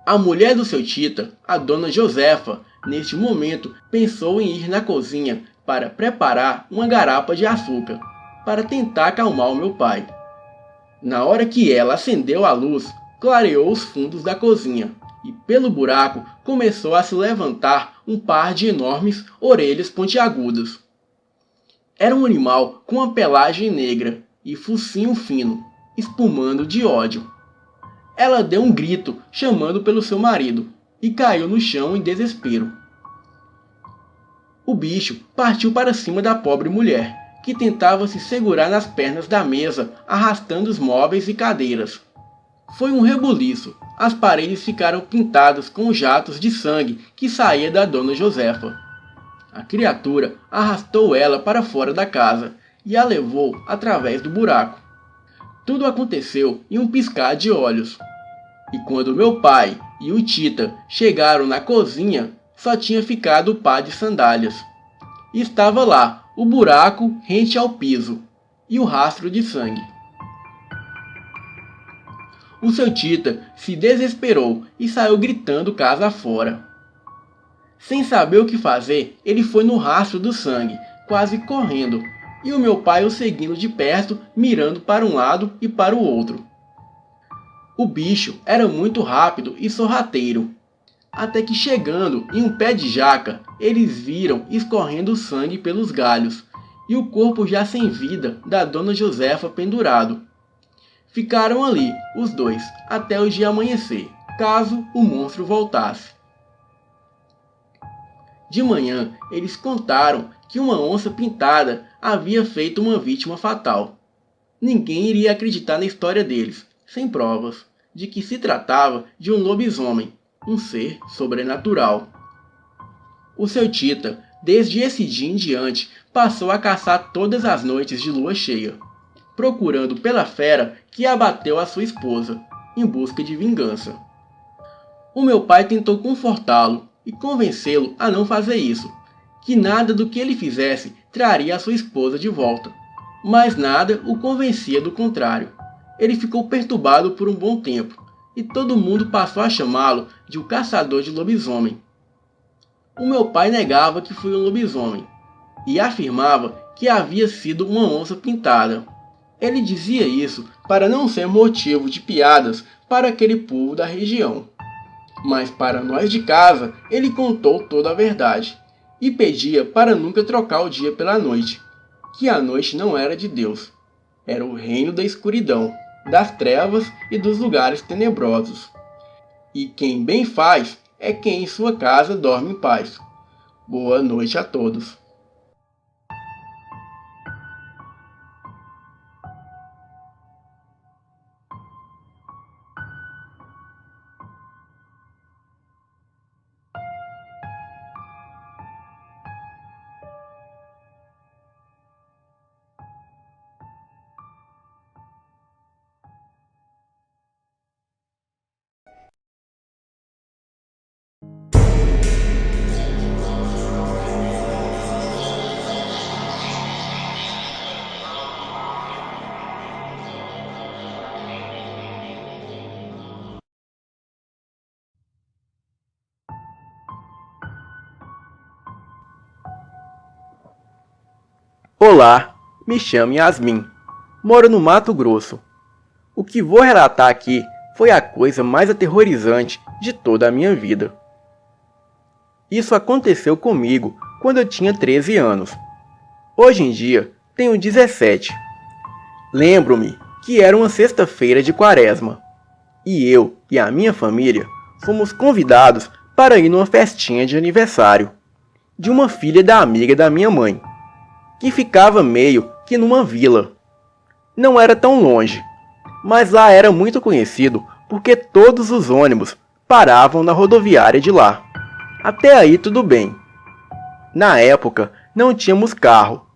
A mulher do seu Tita, a dona Josefa, neste momento pensou em ir na cozinha para preparar uma garapa de açúcar, para tentar acalmar o meu pai. Na hora que ela acendeu a luz, clareou os fundos da cozinha, e pelo buraco começou a se levantar um par de enormes orelhas pontiagudas. Era um animal com uma pelagem negra e focinho fino, espumando de ódio. Ela deu um grito chamando pelo seu marido e caiu no chão em desespero. O bicho partiu para cima da pobre mulher, que tentava se segurar nas pernas da mesa, arrastando os móveis e cadeiras. Foi um rebuliço. As paredes ficaram pintadas com jatos de sangue que saía da dona Josefa. A criatura arrastou ela para fora da casa e a levou através do buraco. Tudo aconteceu em um piscar de olhos. E quando meu pai e o Tita chegaram na cozinha, só tinha ficado o par de sandálias. E estava lá o buraco rente ao piso e o rastro de sangue. O seu Tita se desesperou e saiu gritando casa fora. Sem saber o que fazer, ele foi no rastro do sangue, quase correndo, e o meu pai o seguindo de perto, mirando para um lado e para o outro. O bicho era muito rápido e sorrateiro, até que chegando em um pé de jaca, eles viram escorrendo sangue pelos galhos, e o corpo já sem vida da dona Josefa pendurado. Ficaram ali, os dois, até o dia amanhecer, caso o monstro voltasse. De manhã, eles contaram que uma onça pintada havia feito uma vítima fatal. Ninguém iria acreditar na história deles, sem provas, de que se tratava de um lobisomem, um ser sobrenatural. O seu Tita, desde esse dia em diante, passou a caçar todas as noites de lua cheia, procurando pela fera que abateu a sua esposa, em busca de vingança. O meu pai tentou confortá-lo e convencê-lo a não fazer isso, que nada do que ele fizesse traria a sua esposa de volta. Mas nada o convencia do contrário. Ele ficou perturbado por um bom tempo, e todo mundo passou a chamá-lo de o caçador de lobisomem. O meu pai negava que foi um lobisomem, e afirmava que havia sido uma onça pintada. Ele dizia isso para não ser motivo de piadas para aquele povo da região. Mas para nós de casa, ele contou toda a verdade, e pedia para nunca trocar o dia pela noite, que a noite não era de Deus, era o reino da escuridão, das trevas e dos lugares tenebrosos. E quem bem faz é quem em sua casa dorme em paz. Boa noite a todos. Olá, me chamo Yasmin, moro no Mato Grosso. O que vou relatar aqui foi a coisa mais aterrorizante de toda a minha vida. Isso aconteceu comigo quando eu tinha 13 anos. Hoje em dia, tenho 17. Lembro-me que era uma sexta-feira de quaresma, e eu e a minha família fomos convidados para ir numa festinha de aniversário de uma filha da amiga da minha mãe, que ficava meio que numa vila. Não era tão longe, mas lá era muito conhecido porque todos os ônibus paravam na rodoviária de lá. Até aí tudo bem. Na época não tínhamos carro,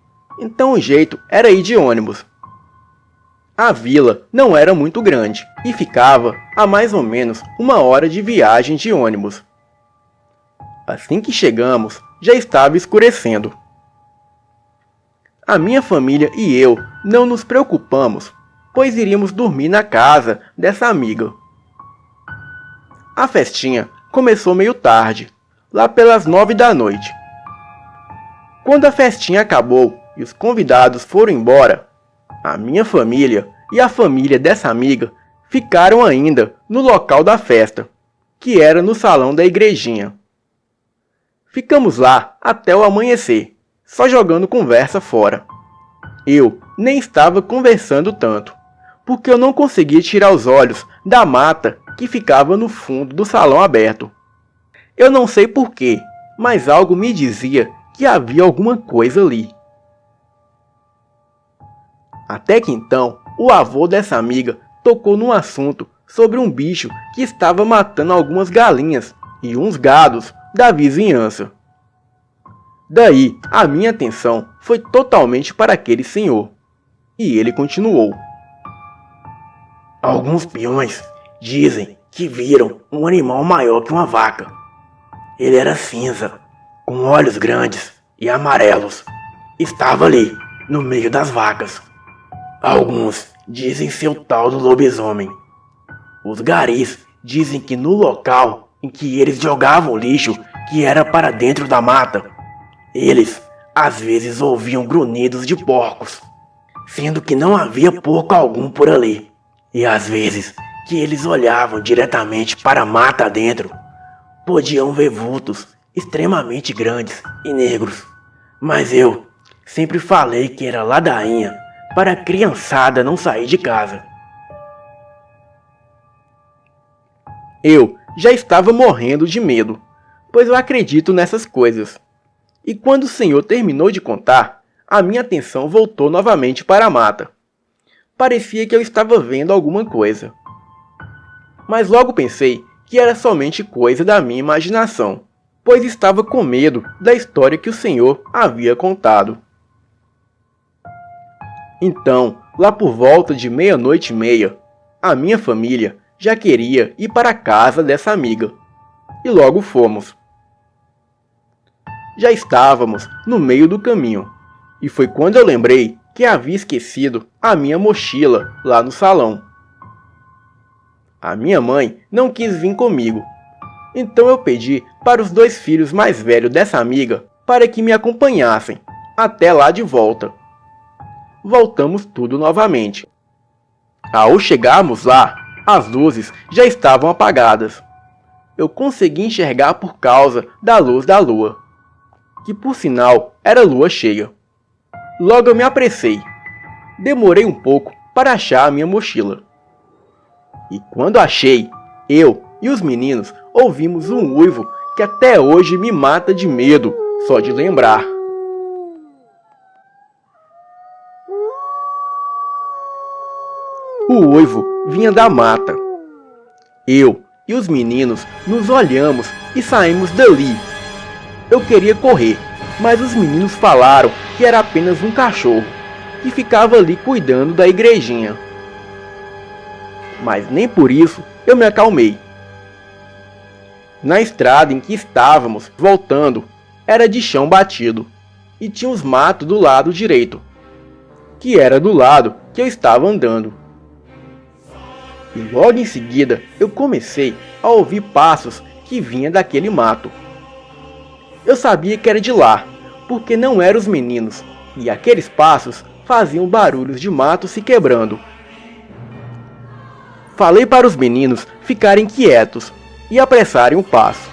então o jeito era ir de ônibus. A vila não era muito grande e ficava a mais ou menos 1 hora de viagem de ônibus. Assim que chegamos, já estava escurecendo. A minha família e eu não nos preocupamos, pois iríamos dormir na casa dessa amiga. A festinha começou meio tarde, lá pelas 9 da noite. Quando a festinha acabou e os convidados foram embora, a minha família e a família dessa amiga ficaram ainda no local da festa, que era no salão da igrejinha. Ficamos lá até o amanhecer, só jogando conversa fora. Eu nem estava conversando tanto, porque eu não conseguia tirar os olhos da mata que ficava no fundo do salão aberto. Eu não sei porquê, mas algo me dizia que havia alguma coisa ali. Até que então, o avô dessa amiga tocou num assunto sobre um bicho que estava matando algumas galinhas e uns gados da vizinhança. Daí, a minha atenção foi totalmente para aquele senhor. E ele continuou. Alguns peões dizem que viram um animal maior que uma vaca. Ele era cinza, com olhos grandes e amarelos. Estava ali, no meio das vacas. Alguns dizem ser o tal do lobisomem. Os garis dizem que no local em que eles jogavam lixo que era para dentro da mata, eles às vezes ouviam grunhidos de porcos, sendo que não havia porco algum por ali. E às vezes que eles olhavam diretamente para a mata dentro, podiam ver vultos extremamente grandes e negros. Mas eu sempre falei que era ladainha para a criançada não sair de casa. Eu já estava morrendo de medo, pois eu acredito nessas coisas. E quando o senhor terminou de contar, a minha atenção voltou novamente para a mata. Parecia que eu estava vendo alguma coisa. Mas logo pensei que era somente coisa da minha imaginação, pois estava com medo da história que o senhor havia contado. Então, lá por volta de 00:30, a minha família já queria ir para a casa dessa amiga. E logo fomos. Já estávamos no meio do caminho, e foi quando eu lembrei que havia esquecido a minha mochila lá no salão. A minha mãe não quis vir comigo, então eu pedi para os 2 filhos mais velhos dessa amiga para que me acompanhassem até lá de volta. Voltamos tudo novamente. Ao chegarmos lá, as luzes já estavam apagadas. Eu consegui enxergar por causa da luz da lua, que por sinal era lua cheia. Logo eu me apressei. Demorei um pouco para achar a minha mochila. E quando achei, eu e os meninos ouvimos um uivo que até hoje me mata de medo só de lembrar. O uivo vinha da mata. Eu e os meninos nos olhamos e saímos dali. Eu queria correr, mas os meninos falaram que era apenas um cachorro que ficava ali cuidando da igrejinha. Mas nem por isso eu me acalmei. Na estrada em que estávamos voltando era de chão batido e tinha os matos do lado direito, que era do lado que eu estava andando. E logo em seguida eu comecei a ouvir passos que vinham daquele mato. Eu sabia que era de lá, porque não eram os meninos, e aqueles passos faziam barulhos de mato se quebrando. Falei para os meninos ficarem quietos e apressarem o passo.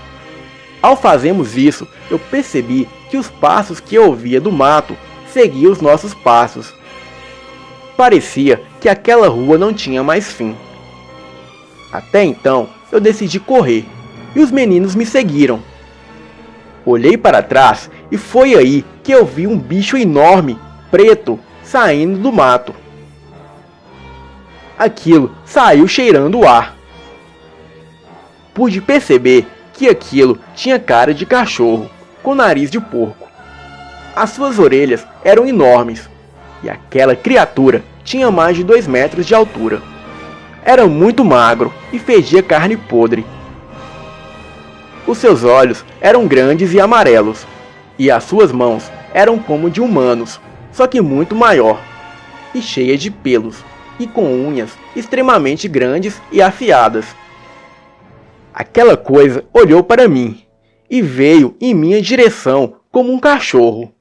Ao fazermos isso, eu percebi que os passos que eu ouvia do mato seguiam os nossos passos. Parecia que aquela rua não tinha mais fim. Até então, eu decidi correr, e os meninos me seguiram. Olhei para trás e foi aí que eu vi um bicho enorme, preto, saindo do mato. Aquilo saiu cheirando o ar. Pude perceber que aquilo tinha cara de cachorro, com nariz de porco. As suas orelhas eram enormes, e aquela criatura tinha mais de 2 metros de altura. Era muito magro e fedia carne podre. Os seus olhos eram grandes e amarelos, e as suas mãos eram como de humanos, só que muito maior, e cheia de pelos, e com unhas extremamente grandes e afiadas. Aquela coisa olhou para mim, e veio em minha direção como um cachorro.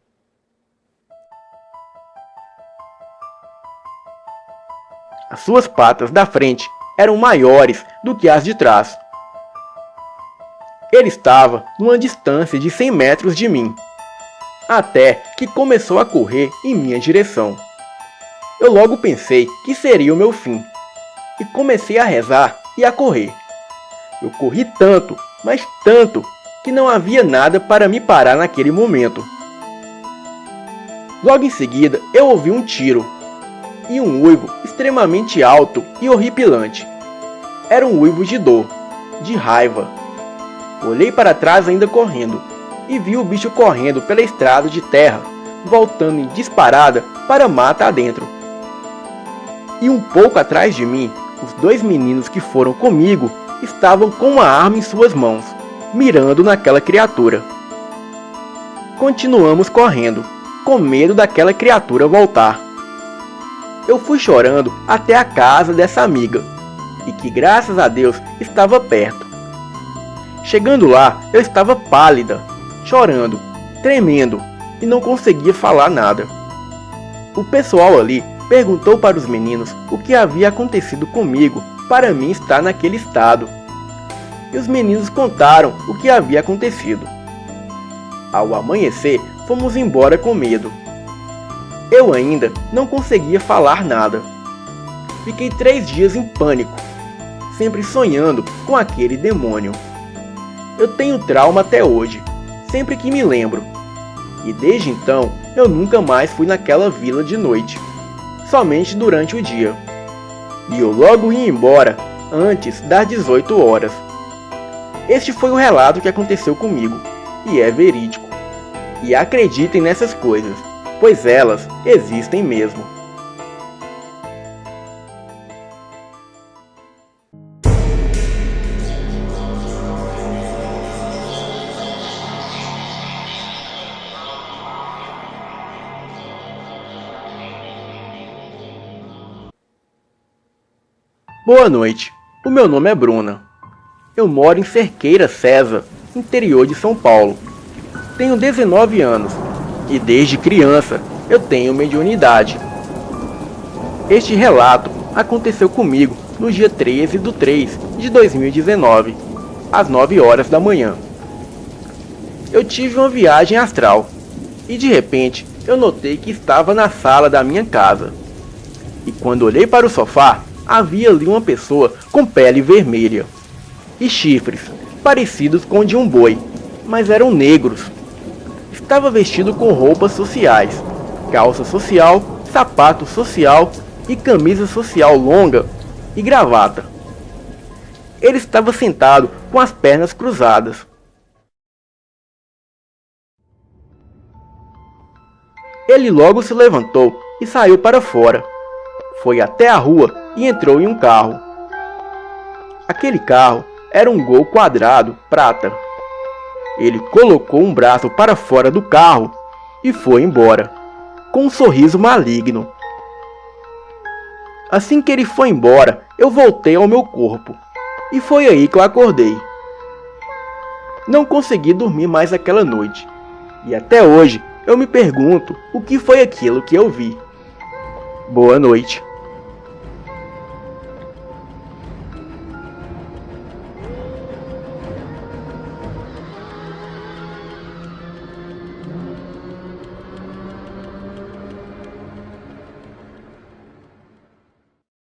As suas patas da frente eram maiores do que as de trás. Ele estava numa distância de 100 metros de mim, até que começou a correr em minha direção. Eu logo pensei que seria o meu fim, e comecei a rezar e a correr. Eu corri tanto, mas tanto, que não havia nada para me parar naquele momento. Logo em seguida, eu ouvi um tiro, e um uivo extremamente alto e horripilante. Era um uivo de dor, de raiva. Olhei para trás ainda correndo, e vi o bicho correndo pela estrada de terra, voltando em disparada para a mata adentro. E um pouco atrás de mim, os 2 meninos que foram comigo estavam com uma arma em suas mãos, mirando naquela criatura. Continuamos correndo, com medo daquela criatura voltar. Eu fui chorando até a casa dessa amiga, e que graças a Deus estava perto. Chegando lá, eu estava pálida, chorando, tremendo, e não conseguia falar nada. O pessoal ali perguntou para os meninos o que havia acontecido comigo para mim estar naquele estado. E os meninos contaram o que havia acontecido. Ao amanhecer, fomos embora com medo. Eu ainda não conseguia falar nada. Fiquei 3 dias em pânico, sempre sonhando com aquele demônio. Eu tenho trauma até hoje, sempre que me lembro. E desde então, eu nunca mais fui naquela vila de noite, somente durante o dia. E eu logo ia embora antes das 18 horas. Este foi o relato que aconteceu comigo, e é verídico. E acreditem nessas coisas, pois elas existem mesmo. Boa noite, o meu nome é Bruna. Eu moro em Cerqueira, César, interior de São Paulo. Tenho 19 anos e desde criança eu tenho mediunidade. Este relato aconteceu comigo no dia 13/3 de 2019, às 9 horas da manhã. Eu tive uma viagem astral e de repente eu notei que estava na sala da minha casa. E quando olhei para o sofá, havia ali uma pessoa com pele vermelha e chifres parecidos com de um boi, mas eram negros. Estava vestido com roupas sociais, calça social, sapato social e camisa social longa e gravata. Ele estava sentado com as pernas cruzadas. Ele logo se levantou e saiu para fora. Foi até a rua e entrou em um carro. Aquele carro era um Gol quadrado prata. Ele colocou um braço para fora do carro e foi embora, com um sorriso maligno. Assim que ele foi embora, eu voltei ao meu corpo, e foi aí que eu acordei. Não consegui dormir mais aquela noite, e até hoje eu me pergunto o que foi aquilo que eu vi. Boa noite.